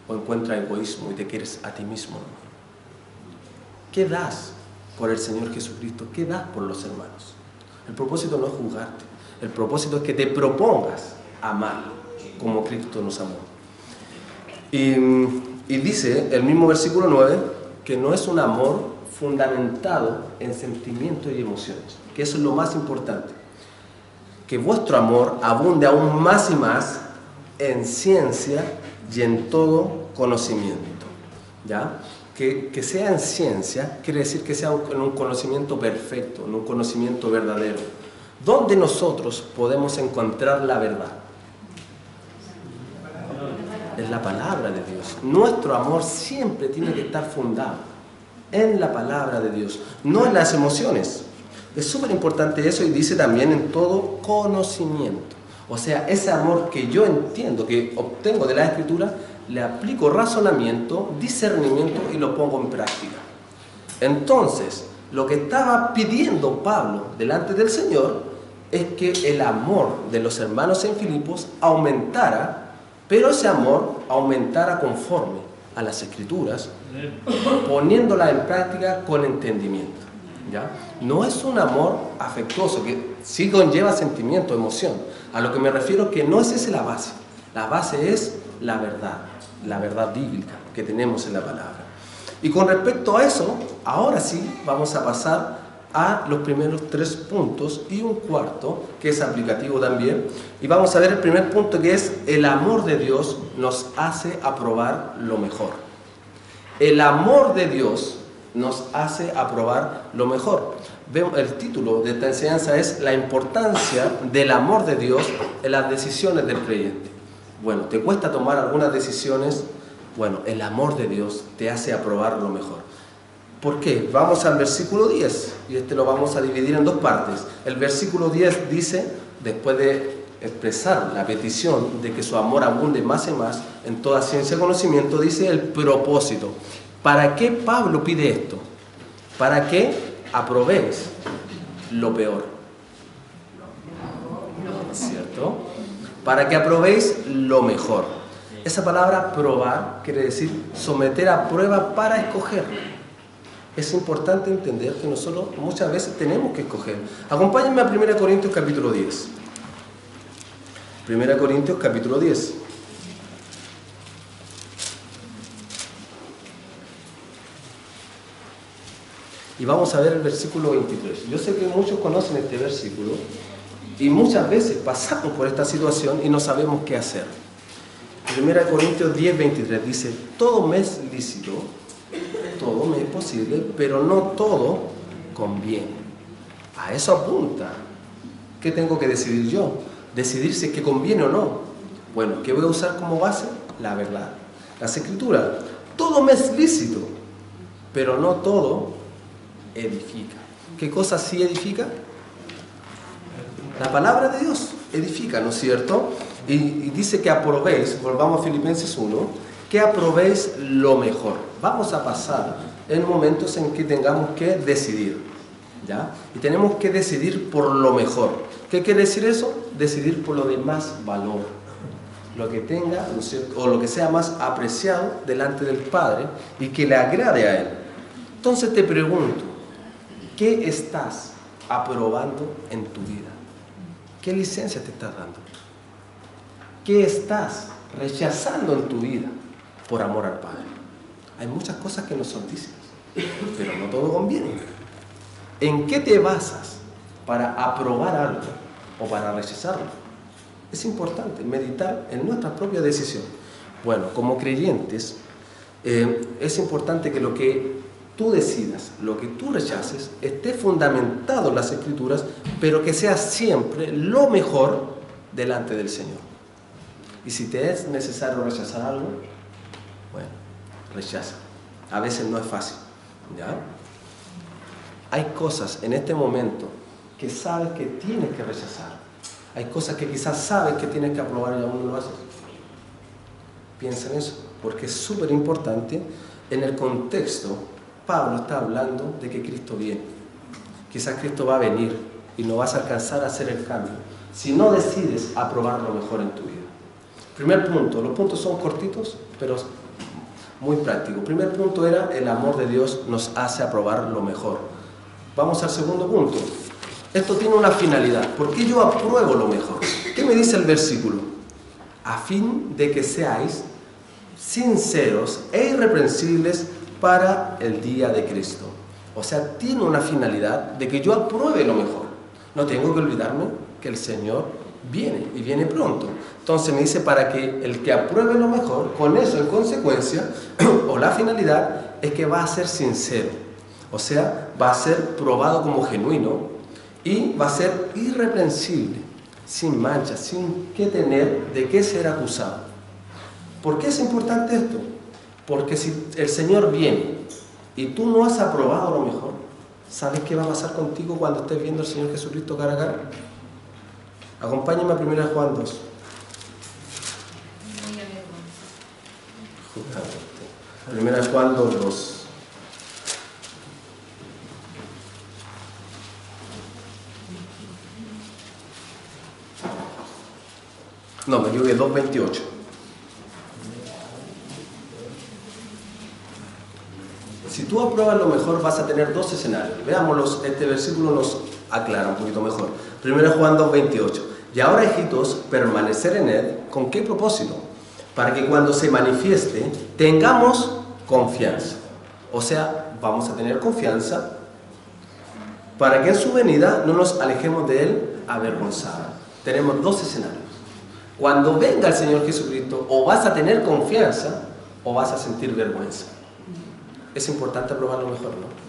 A: ¿O encuentra egoísmo y te quieres a ti mismo? ¿Qué das por el Señor Jesucristo? ¿Qué das por los hermanos? El propósito no es juzgarte. El propósito es que te propongas amar como Cristo nos amó. Y dice el mismo versículo 9 que no es un amor fundamentado en sentimientos y emociones, que eso es lo más importante. Que vuestro amor abunde aún más y más en ciencia y en todo conocimiento. ¿Ya? Que sea en ciencia quiere decir que sea en un conocimiento perfecto, en un conocimiento verdadero. ¿Dónde nosotros podemos encontrar la verdad? En la palabra de Dios. Nuestro amor siempre tiene que estar fundado en la palabra de Dios, no en las emociones. Es súper importante eso, y dice también en todo conocimiento. O sea, ese amor que yo entiendo, que obtengo de la Escritura, le aplico razonamiento, discernimiento y lo pongo en práctica. Entonces, lo que estaba pidiendo Pablo delante del Señor es que el amor de los hermanos en Filipos aumentara, pero ese amor aumentara conforme a las Escrituras, poniéndolas en práctica con entendimiento. ¿Ya? No es un amor afectuoso, que sí conlleva sentimiento, emoción. A lo que me refiero es que no es esa la base. La base es la verdad bíblica que tenemos en la palabra. Y con respecto a eso, ahora sí vamos a pasar a los primeros 3 puntos y un cuarto que es aplicativo también. Y vamos a ver el primer punto, que es: el amor de Dios nos hace aprobar lo mejor. El amor de Dios nos hace aprobar lo mejor. El título de esta enseñanza es la importancia del amor de Dios en las decisiones del creyente. Bueno, ¿te cuesta tomar algunas decisiones? Bueno, el amor de Dios te hace aprobar lo mejor. ¿Por qué? Vamos al versículo 10, y este lo vamos a dividir en 2 partes. El versículo 10 dice, después de expresar la petición de que su amor abunde más y más en toda ciencia y conocimiento, dice el propósito. ¿Para qué Pablo pide esto? Para que aprobéis lo peor. ¿Cierto? Para que aprobéis lo mejor. Esa palabra probar quiere decir someter a prueba para escoger. Es importante entender que nosotros muchas veces tenemos que escoger. Acompáñenme a 1 Corintios capítulo 10. 1 Corintios capítulo 10. Y vamos a ver el versículo 23. Yo sé que muchos conocen este versículo y muchas veces pasamos por esta situación y no sabemos qué hacer. 1 Corintios 10, 23 dice: todo me es lícito, todo me es posible, pero no todo conviene. A eso apunta. ¿Qué tengo que decidir yo? Decidir si es que conviene o no. Bueno, ¿qué voy a usar como base? La verdad, las Escrituras. Todo me es lícito, pero no todo edifica. ¿Qué cosa sí edifica? La palabra de Dios edifica, ¿no es cierto? Y dice que aprobéis, volvamos a Filipenses 1, que aprobéis lo mejor. Vamos a pasar en momentos en que tengamos que decidir, ¿ya? Y tenemos que decidir por lo mejor. ¿Qué quiere decir eso? Decidir por lo de más valor, lo que tenga, ¿no es cierto?, o lo que sea más apreciado delante del Padre y que le agrade a Él. Entonces te pregunto, ¿qué estás aprobando en tu vida? ¿Qué licencia te estás dando? ¿Qué estás rechazando en tu vida por amor al Padre? Hay muchas cosas que no son lícitas, pero no todo conviene. ¿En qué te basas para aprobar algo o para rechazarlo? Es importante meditar en nuestra propia decisión. Bueno, como creyentes, es importante que lo que tú decidas, lo que tú rechaces, esté fundamentado en las Escrituras, pero que sea siempre lo mejor delante del Señor. Y si te es necesario rechazar algo, bueno, rechaza. A veces no es fácil, ¿ya? Hay cosas en este momento que sabes que tienes que rechazar. Hay cosas que quizás sabes que tienes que aprobar y aún no lo haces. Piensa en eso, porque es súper importante. En el contexto, Pablo está hablando de que Cristo viene. Quizás Cristo va a venir y no vas a alcanzar a hacer el cambio si no decides aprobar lo mejor en tu vida. Primer punto, los puntos son cortitos, pero muy prácticos. Primer punto era: el amor de Dios nos hace aprobar lo mejor. Vamos al segundo punto. Esto tiene una finalidad. ¿Por qué yo apruebo lo mejor? ¿Qué me dice el versículo? A fin de que seáis sinceros e irreprensibles para el día de Cristo. O sea, tiene una finalidad de que yo apruebe lo mejor. No tengo que olvidarme que el Señor viene y viene pronto. Entonces me dice para que el que apruebe lo mejor, con eso en consecuencia, o la finalidad es que va a ser sincero. O sea, va a ser probado como genuino y va a ser irreprensible, sin mancha, sin que tener de qué ser acusado. ¿Por qué es importante esto? Porque si el Señor viene y tú no has aprobado lo mejor, ¿sabes qué va a pasar contigo cuando estés viendo al Señor Jesucristo cara a cara? Acompáñame a 1 Juan 2. Justamente. 1 Juan 2. No, me equivoqué, 2:28. Si tú apruebas lo mejor, vas a tener dos escenarios. Veámoslos, este versículo nos aclara un poquito mejor. 1 Juan 2:28. Y ahora, hijitos, permanecer en Él, ¿con qué propósito? Para que cuando se manifieste, tengamos confianza. O sea, vamos a tener confianza para que en su venida no nos alejemos de Él avergonzados. Tenemos dos escenarios. Cuando venga el Señor Jesucristo, o vas a tener confianza o vas a sentir vergüenza. Es importante aprobar lo mejor, ¿no?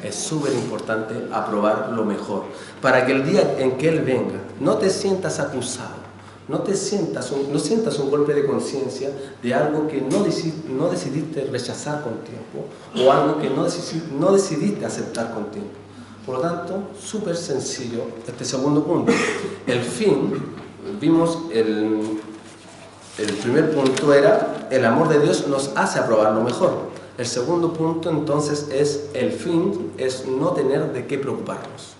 A: Es súper importante aprobar lo mejor, para que el día en que Él venga no te sientas acusado, no sientas un golpe de conciencia de algo que no decidiste rechazar con tiempo, o algo que no decidiste aceptar con tiempo. Por lo tanto, súper sencillo este segundo punto. El fin, vimos el primer punto era: el amor de Dios nos hace aprobar lo mejor. El segundo punto, entonces, es el fin, es no tener de qué preocuparnos.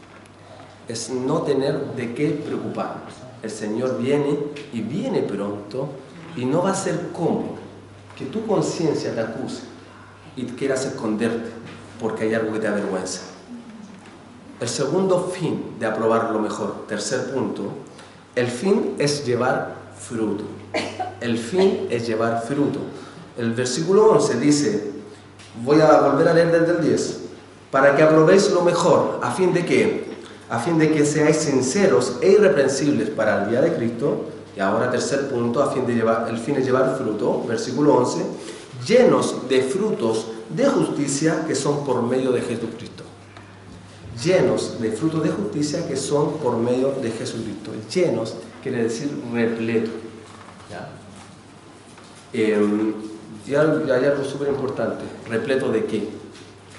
A: Es no tener de qué preocuparnos. El Señor viene y viene pronto, Y no va a ser cómodo que tu conciencia te acuse y quieras esconderte porque hay algo que te avergüenza. El segundo fin de aprobar lo mejor, tercer punto, el fin es llevar fruto. El fin es llevar fruto. El versículo 11 dice, voy a volver a leer desde el 10, para que aprobéis lo mejor, ¿a fin de qué? A fin de que seáis sinceros e irreprensibles para el día de Cristo. Y ahora tercer punto, el fin es llevar fruto, versículo 11, llenos de frutos de justicia que son por medio de Jesucristo. Llenos de frutos de justicia que son por medio de Jesucristo. Llenos quiere decir repleto. Y hay algo súper importante. ¿Repleto de qué?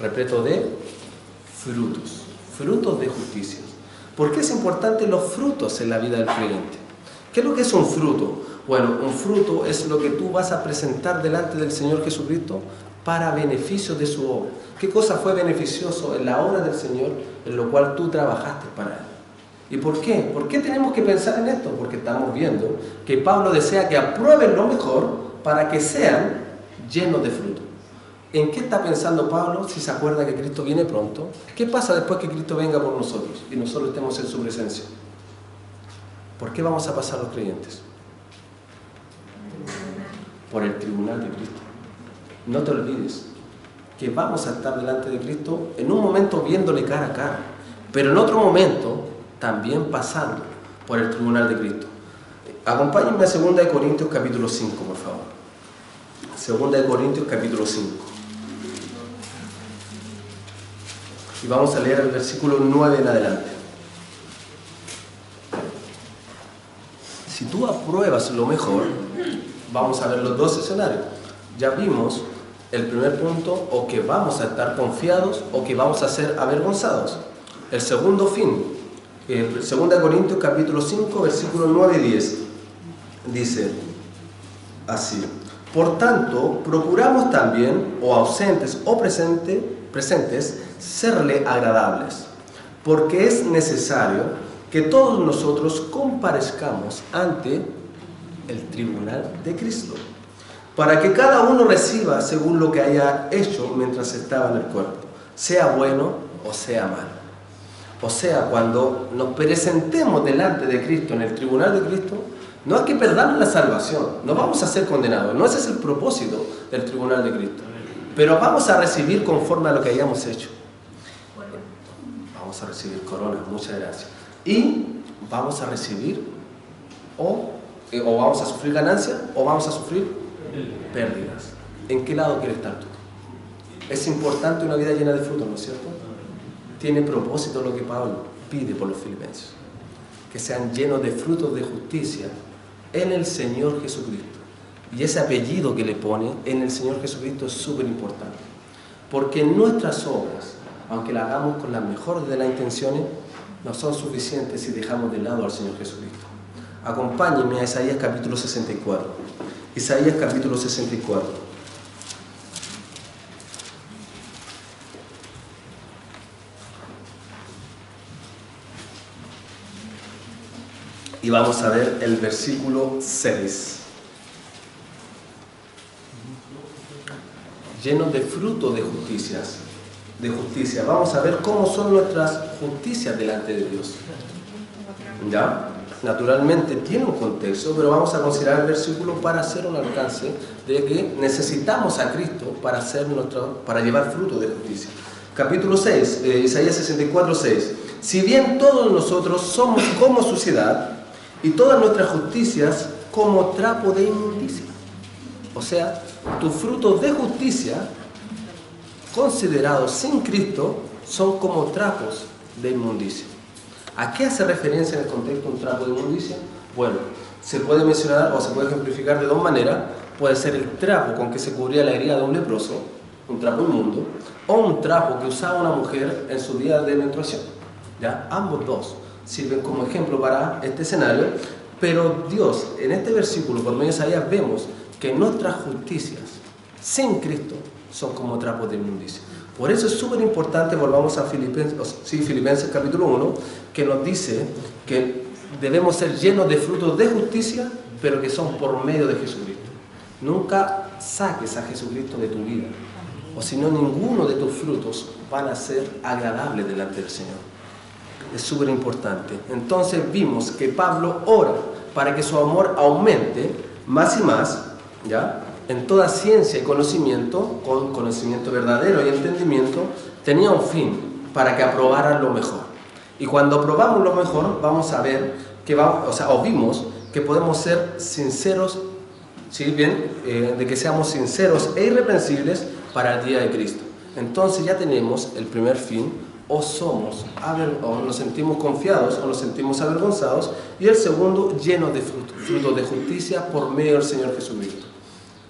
A: Repleto de frutos. Frutos de justicia. ¿Por qué es importante los frutos en la vida del creyente? ¿Qué es lo que es un fruto? Bueno, un fruto es lo que tú vas a presentar delante del Señor Jesucristo para beneficio de su obra. ¿Qué cosa fue beneficioso en la obra del Señor en lo cual tú trabajaste para Él? ¿Y por qué? ¿Por qué tenemos que pensar en esto? Porque estamos viendo que Pablo desea que aprueben lo mejor para que sean llenos de fruto. ¿En qué está pensando Pablo si se acuerda que Cristo viene pronto? ¿Qué pasa después que Cristo venga por nosotros y nosotros estemos en su presencia? ¿Por qué vamos a pasar los creyentes? Por el tribunal de Cristo. No te olvides que vamos a estar delante de Cristo en un momento viéndole cara a cara, pero en otro momento también pasando por el tribunal de Cristo. Acompáñenme a 2 Corintios capítulo 5, por favor. 2 Corintios capítulo 5. Y vamos a leer el versículo 9 en adelante. Si tú apruebas lo mejor, vamos a ver los dos escenarios. Ya vimos el primer punto, o que vamos a estar confiados o que vamos a ser avergonzados. El segundo fin, 2 Corintios capítulo 5, versículos 9 y 10, dice así: por tanto, procuramos también, o ausentes o presentes, serle agradables, porque es necesario que todos nosotros comparezcamos ante el tribunal de Cristo, para que cada uno reciba según lo que haya hecho mientras estaba en el cuerpo, sea bueno o sea malo. O sea, cuando nos presentemos delante de Cristo, en el tribunal de Cristo, no es que perdamos la salvación, no vamos a ser condenados, no ese es el propósito del tribunal de Cristo, pero vamos a recibir conforme a lo que hayamos hecho. Vamos a recibir corona, muchas gracias. Y vamos a recibir o vamos a sufrir ganancias o vamos a sufrir pérdidas. ¿En qué lado quieres estar tú? Es importante una vida llena de frutos, ¿no es cierto? Tiene propósito lo que Pablo pide por los filipenses, que sean llenos de frutos de justicia en el Señor Jesucristo. Y ese apellido que le pone en el Señor Jesucristo es súper importante, porque nuestras obras, aunque las hagamos con las mejores de las intenciones, no son suficientes si dejamos de lado al Señor Jesucristo. Acompáñenme a Isaías capítulo 64. Isaías capítulo 64. Y vamos a ver el versículo 6. Llenos de fruto de justicia. Vamos a ver cómo son nuestras justicias delante de Dios. ¿Ya? Naturalmente tiene un contexto, pero vamos a considerar el versículo para hacer un alcance de que necesitamos a Cristo para llevar fruto de justicia. Capítulo 6, Isaías 64, 6. Si bien todos nosotros somos como suciedad, y todas nuestras justicias como trapo de inmundicia. O sea, tus frutos de justicia, considerados sin Cristo, son como trapos de inmundicia. ¿A qué hace referencia en el contexto un trapo de inmundicia? Bueno, se puede mencionar o se puede ejemplificar de dos maneras. Puede ser el trapo con que se cubría la herida de un leproso, un trapo inmundo, o un trapo que usaba una mujer en su día de menstruación. ¿Ya? Ambos dos sirven como ejemplo para este escenario, pero Dios, en este versículo, por medio de Isaías, vemos que nuestras justicias sin Cristo son como trapos de inmundicia. Por eso es súper importante, volvamos a Filipenses capítulo 1, que nos dice que debemos ser llenos de frutos de justicia, pero que son por medio de Jesucristo. Nunca saques a Jesucristo de tu vida, o si no, ninguno de tus frutos van a ser agradables delante del Señor. Es súper importante. Entonces vimos que Pablo ora para que su amor aumente más y más, ¿ya?, en toda ciencia y conocimiento, con conocimiento verdadero y entendimiento, tenía un fin, para que aprobaran lo mejor. Y cuando aprobamos lo mejor, vamos a ver que vimos que podemos ser sinceros, ¿sí? De que seamos sinceros e irreprensibles para el día de Cristo. Entonces ya tenemos el primer fin, o nos sentimos confiados o nos sentimos avergonzados, y el segundo, llenos de frutos de justicia por medio del Señor Jesucristo.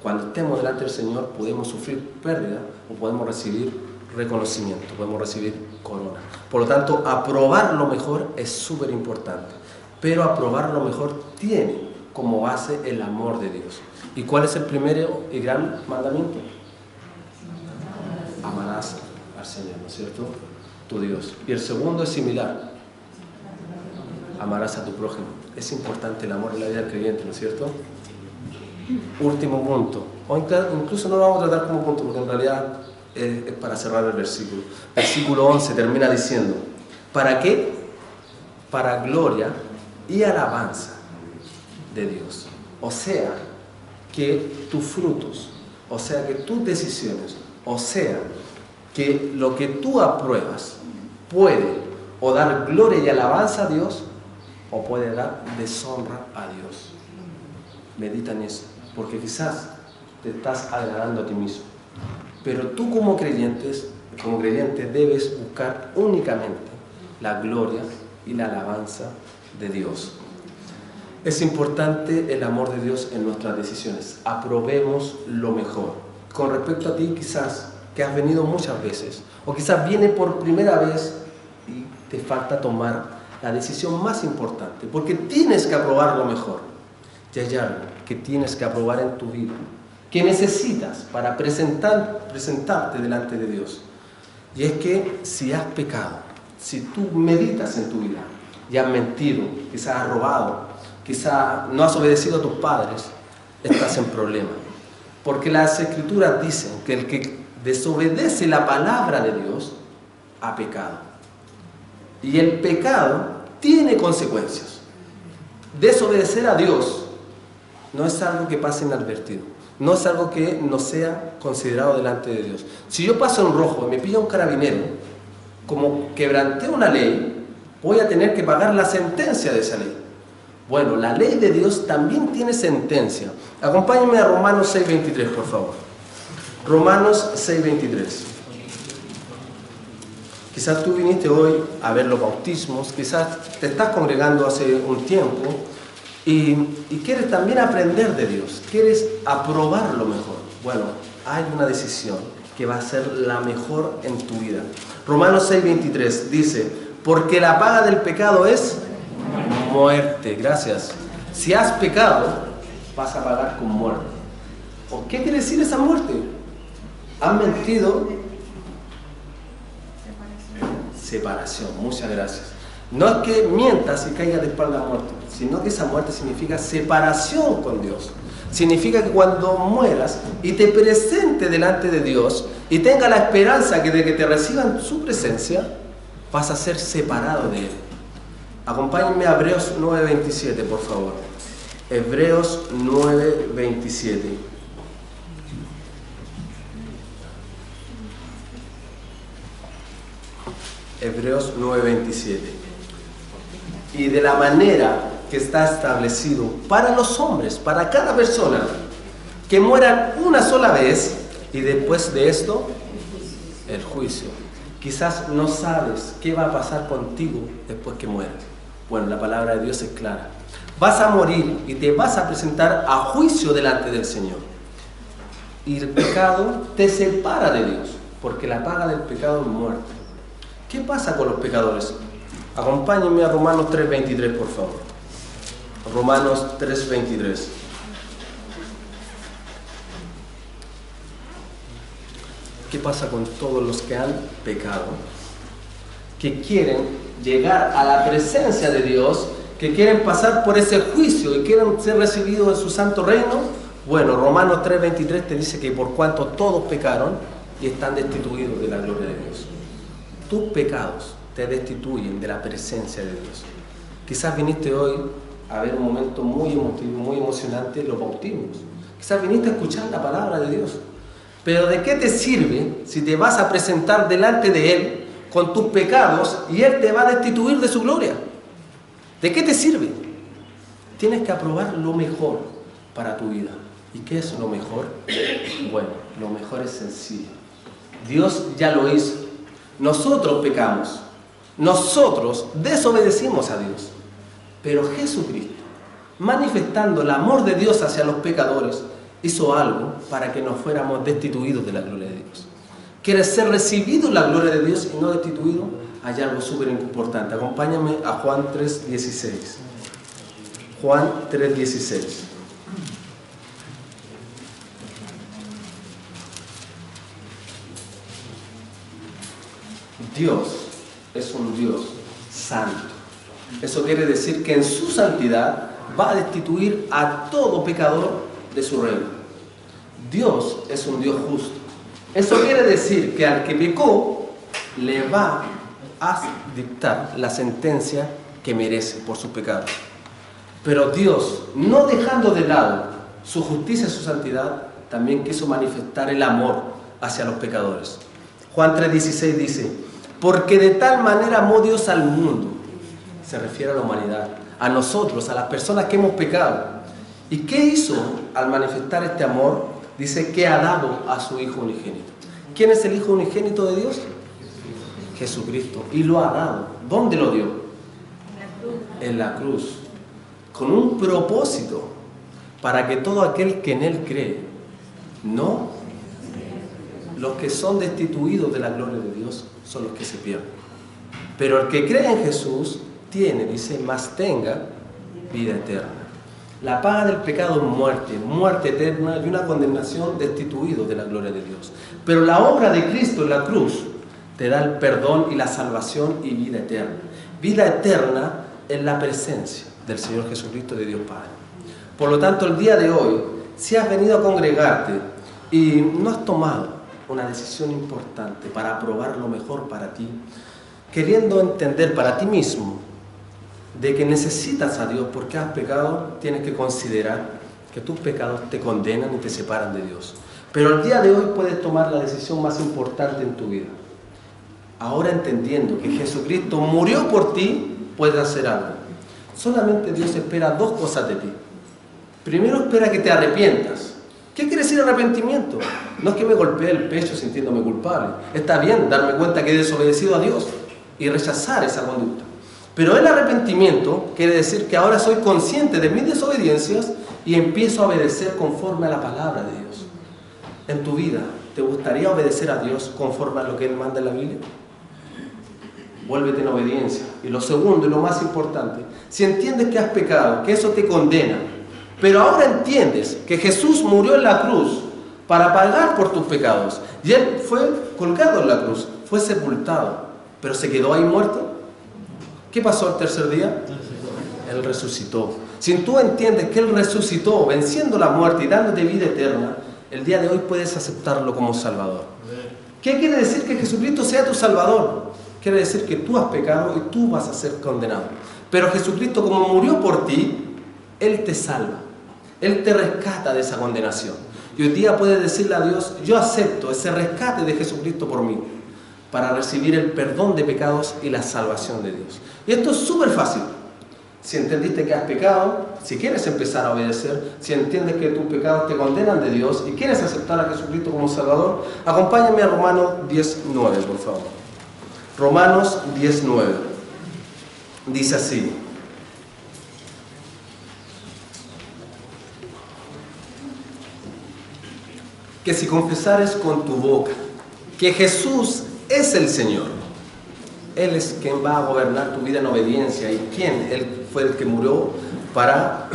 A: Cuando estemos delante del Señor podemos sufrir pérdida o podemos recibir reconocimiento, podemos recibir corona. Por lo tanto, aprobar lo mejor es súper importante, pero aprobar lo mejor tiene como base el amor de Dios. ¿Y cuál es el primero y gran mandamiento? Amarás al Señor, ¿no es cierto?, tu Dios. Y el segundo es similar: amarás a tu prójimo. Es importante el amor en la vida del creyente, ¿no es cierto? Último punto, o incluso no lo vamos a tratar como punto, porque en realidad es para cerrar el versículo. Versículo 11 termina diciendo: ¿para qué? Para gloria y alabanza de Dios. O sea, que tus frutos, o sea, que tus decisiones, o sea, que lo que tú apruebas puede o dar gloria y alabanza a Dios, o puede dar deshonra a Dios. Medita en eso, porque quizás te estás agradando a ti mismo. Pero tú como creyente debes buscar únicamente la gloria y la alabanza de Dios. Es importante el amor de Dios en nuestras decisiones. Aprobemos lo mejor. Con respecto a ti, quizás que has venido muchas veces, o quizás vienes por primera vez y te falta tomar la decisión más importante, porque tienes que aprobar lo mejor. Y hay algo que tienes que aprobar en tu vida, que necesitas para presentarte delante de Dios. Y es que si has pecado, si tú meditas en tu vida y has mentido, quizás has robado, quizás no has obedecido a tus padres, estás en problema. Porque las Escrituras dicen que el que desobedece la palabra de Dios ha pecado. Y el pecado tiene consecuencias. Desobedecer a Dios no es algo que pase inadvertido. No es algo que no sea considerado delante de Dios. Si yo paso en rojo y me pilla un carabinero, como quebranté una ley, voy a tener que pagar la sentencia de esa ley. Bueno, la ley de Dios también tiene sentencia. Acompáñenme a Romanos 6:23, por favor. Romanos 6:23. Quizás tú viniste hoy a ver los bautismos, quizás te estás congregando hace un tiempo y quieres también aprender de Dios, quieres aprobar lo mejor. Bueno, hay una decisión que va a ser la mejor en tu vida. Romanos 6:23 dice: porque la paga del pecado es muerte. Gracias. Si has pecado, vas a pagar con muerte. ¿O qué quiere decir esa muerte? ¿Has mentido? Separación. Muchas gracias. No es que mientas y caigas de espalda muerto, sino que esa muerte significa separación con Dios. Significa que cuando mueras y te presentes delante de Dios y tenga la esperanza de que te reciban su presencia, vas a ser separado de Él. Acompáñenme a Hebreos 9:27, por favor. Hebreos 9:27. Hebreos 9:27. Y de la manera que está establecido para los hombres, para cada persona, que mueran una sola vez y después de esto, el juicio. Quizás no sabes qué va a pasar contigo después que mueras. Bueno, la palabra de Dios es clara. Vas a morir y te vas a presentar a juicio delante del Señor. Y el pecado te separa de Dios, porque la paga del pecado es muerte. ¿Qué pasa con los pecadores? Acompáñenme a Romanos 3:23, por favor. Romanos 3:23. ¿Qué pasa con todos los que han pecado? Que quieren llegar a la presencia de Dios que quieren pasar por ese juicio y quieren ser recibidos en su santo reino, bueno, Romanos 3:23 te dice que por cuanto todos pecaron y están destituidos de la gloria de Dios. Tus pecados te destituyen de la presencia de Dios. Quizás viniste hoy a ver un momento muy emotivo, muy emocionante, los bautismos. Quizás viniste a escuchar la palabra de Dios. Pero ¿de qué te sirve si te vas a presentar delante de Él con tus pecados y Él te va a destituir de su gloria? ¿De qué te sirve? Tienes que aprobar lo mejor para tu vida. ¿Y qué es lo mejor? Bueno, lo mejor es sencillo. Dios ya lo hizo. Nosotros pecamos. Nosotros desobedecimos a Dios. Pero Jesucristo, manifestando el amor de Dios hacia los pecadores, hizo algo para que no fuéramos destituidos de la gloria de Dios. ¿Quieres ser recibido en la gloria de Dios y no destituido? Hay algo súper importante. Acompáñame a Juan 3:16. Juan 3:16. Dios es un Dios santo. Eso quiere decir que en su santidad va a destituir a todo pecador de su reino. Dios es un Dios justo. Eso quiere decir que al que pecó le va a dictar la sentencia que merece por sus pecados. Pero Dios, no dejando de lado su justicia y su santidad, también quiso manifestar el amor hacia los pecadores. Juan 3:16 dice: porque de tal manera amó Dios al mundo. Se refiere a la humanidad, a nosotros, a las personas que hemos pecado. ¿Y qué hizo al manifestar este amor? Dice que ha dado a su Hijo unigénito. ¿Quién es el Hijo unigénito de Dios? Jesucristo. Y lo ha dado. ¿Dónde lo dio? En la cruz. Con un propósito, para que todo aquel que en Él cree, no, los que son destituidos de la gloria de Dios son los que se pierden. Pero el que cree en Jesús tiene, dice, más tenga vida eterna. La paga del pecado es muerte, muerte eterna y una condenación, destituido de la gloria de Dios. Pero la obra de Cristo en la cruz te da el perdón y la salvación y vida eterna. Vida eterna en la presencia del Señor Jesucristo, de Dios Padre. Por lo tanto, el día de hoy, si has venido a congregarte y no has tomado una decisión importante para aprobar lo mejor para ti, queriendo entender para ti mismo de que necesitas a Dios porque has pecado, tienes que considerar que tus pecados te condenan y te separan de Dios. Pero el día de hoy puedes tomar la decisión más importante en tu vida. Ahora entendiendo que Jesucristo murió por ti, puedes hacer algo. Solamente Dios espera dos cosas de ti. Primero espera que te arrepientas. ¿Qué quiere decir arrepentimiento? No es que me golpee el pecho sintiéndome culpable. Está bien darme cuenta que he desobedecido a Dios y rechazar esa conducta. Pero el arrepentimiento quiere decir que ahora soy consciente de mis desobediencias y empiezo a obedecer conforme a la palabra de Dios. En tu vida, ¿te gustaría obedecer a Dios conforme a lo que Él manda en la Biblia? Vuélvete en obediencia. Y lo segundo y lo más importante, si entiendes que has pecado, que eso te condena, pero ahora entiendes que Jesús murió en la cruz para pagar por tus pecados, y Él fue colgado en la cruz, fue sepultado, pero se quedó ahí muerto. ¿Qué pasó el tercer día? Él resucitó. Si tú entiendes que Él resucitó, venciendo la muerte y dándote vida eterna, el día de hoy puedes aceptarlo como Salvador. ¿Qué quiere decir que Jesucristo sea tu Salvador? Quiere decir que tú has pecado y tú vas a ser condenado. Pero Jesucristo, como murió por ti, Él te salva. Él te rescata de esa condenación. Y hoy día puedes decirle a Dios: yo acepto ese rescate de Jesucristo por mí, para recibir el perdón de pecados y la salvación de Dios. Y esto es súper fácil. Si entendiste que has pecado, si quieres empezar a obedecer, si entiendes que tus pecados te condenan de Dios y quieres aceptar a Jesucristo como Salvador, acompáñame a Romanos 10:9, por favor. Romanos 10:9. Dice así: que si confesares con tu boca que Jesús es el Señor, Él es quien va a gobernar tu vida en obediencia. ¿Y quién? Él fue el que murió para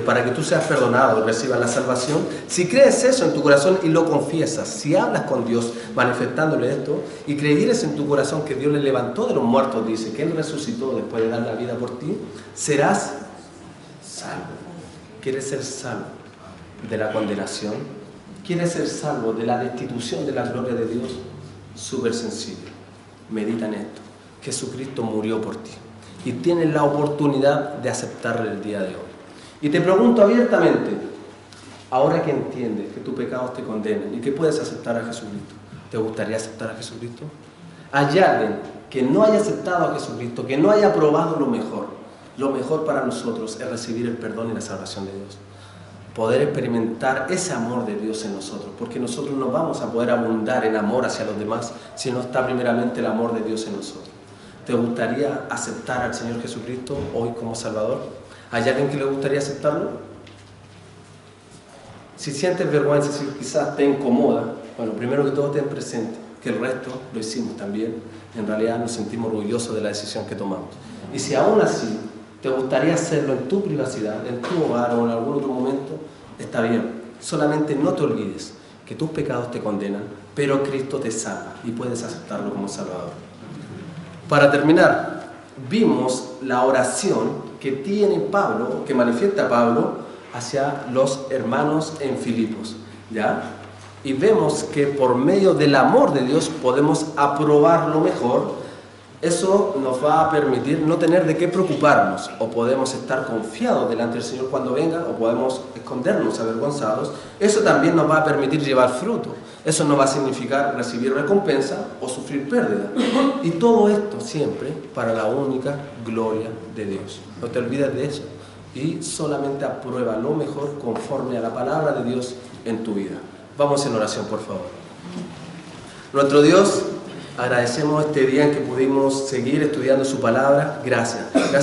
A: para que tú seas perdonado y recibas la salvación. Si crees eso en tu corazón y lo confiesas, si hablas con Dios manifestándole esto y creyeres en tu corazón que Dios le levantó de los muertos, dice que Él resucitó después de dar la vida por ti, serás salvo. ¿Quieres ser salvo de la condenación? ¿Quieres ser salvo de la destitución de la gloria de Dios? Súper sencillo. Medita en esto. Jesucristo murió por ti y tienes la oportunidad de aceptarle el día de hoy. Y te pregunto abiertamente, ahora que entiendes que tus pecados te condenan y que puedes aceptar a Jesucristo, ¿te gustaría aceptar a Jesucristo? ¿Hay alguien que no haya aceptado a Jesucristo, que no haya probado lo mejor? Lo mejor para nosotros es recibir el perdón y la salvación de Dios. Poder experimentar ese amor de Dios en nosotros, porque nosotros no vamos a poder abundar en amor hacia los demás si no está primeramente el amor de Dios en nosotros. ¿Te gustaría aceptar al Señor Jesucristo hoy como Salvador? ¿Hay alguien que le gustaría aceptarlo? Si sientes vergüenza, si quizás te incomoda, bueno, primero que todo ten presente que el resto lo hicimos también. En realidad nos sentimos orgullosos de la decisión que tomamos. Y si aún así te gustaría hacerlo en tu privacidad, en tu hogar o en algún otro momento, está bien. Solamente no te olvides que tus pecados te condenan, pero Cristo te salva y puedes aceptarlo como Salvador. Para terminar, vimos la oración que tiene Pablo, que manifiesta Pablo hacia los hermanos en Filipos, ¿ya? Y vemos que por medio del amor de Dios podemos aprobar lo mejor. Eso nos va a permitir no tener de qué preocuparnos, o podemos estar confiados delante del Señor cuando venga, o podemos escondernos avergonzados. Eso también nos va a permitir llevar fruto. Eso no va a significar recibir recompensa o sufrir pérdida. Y todo esto siempre para la única gloria de Dios. No te olvides de eso. Y solamente aprueba lo mejor conforme a la palabra de Dios en tu vida. Vamos en oración, por favor. Nuestro Dios, agradecemos este día en que pudimos seguir estudiando su palabra. Gracias. Gracias.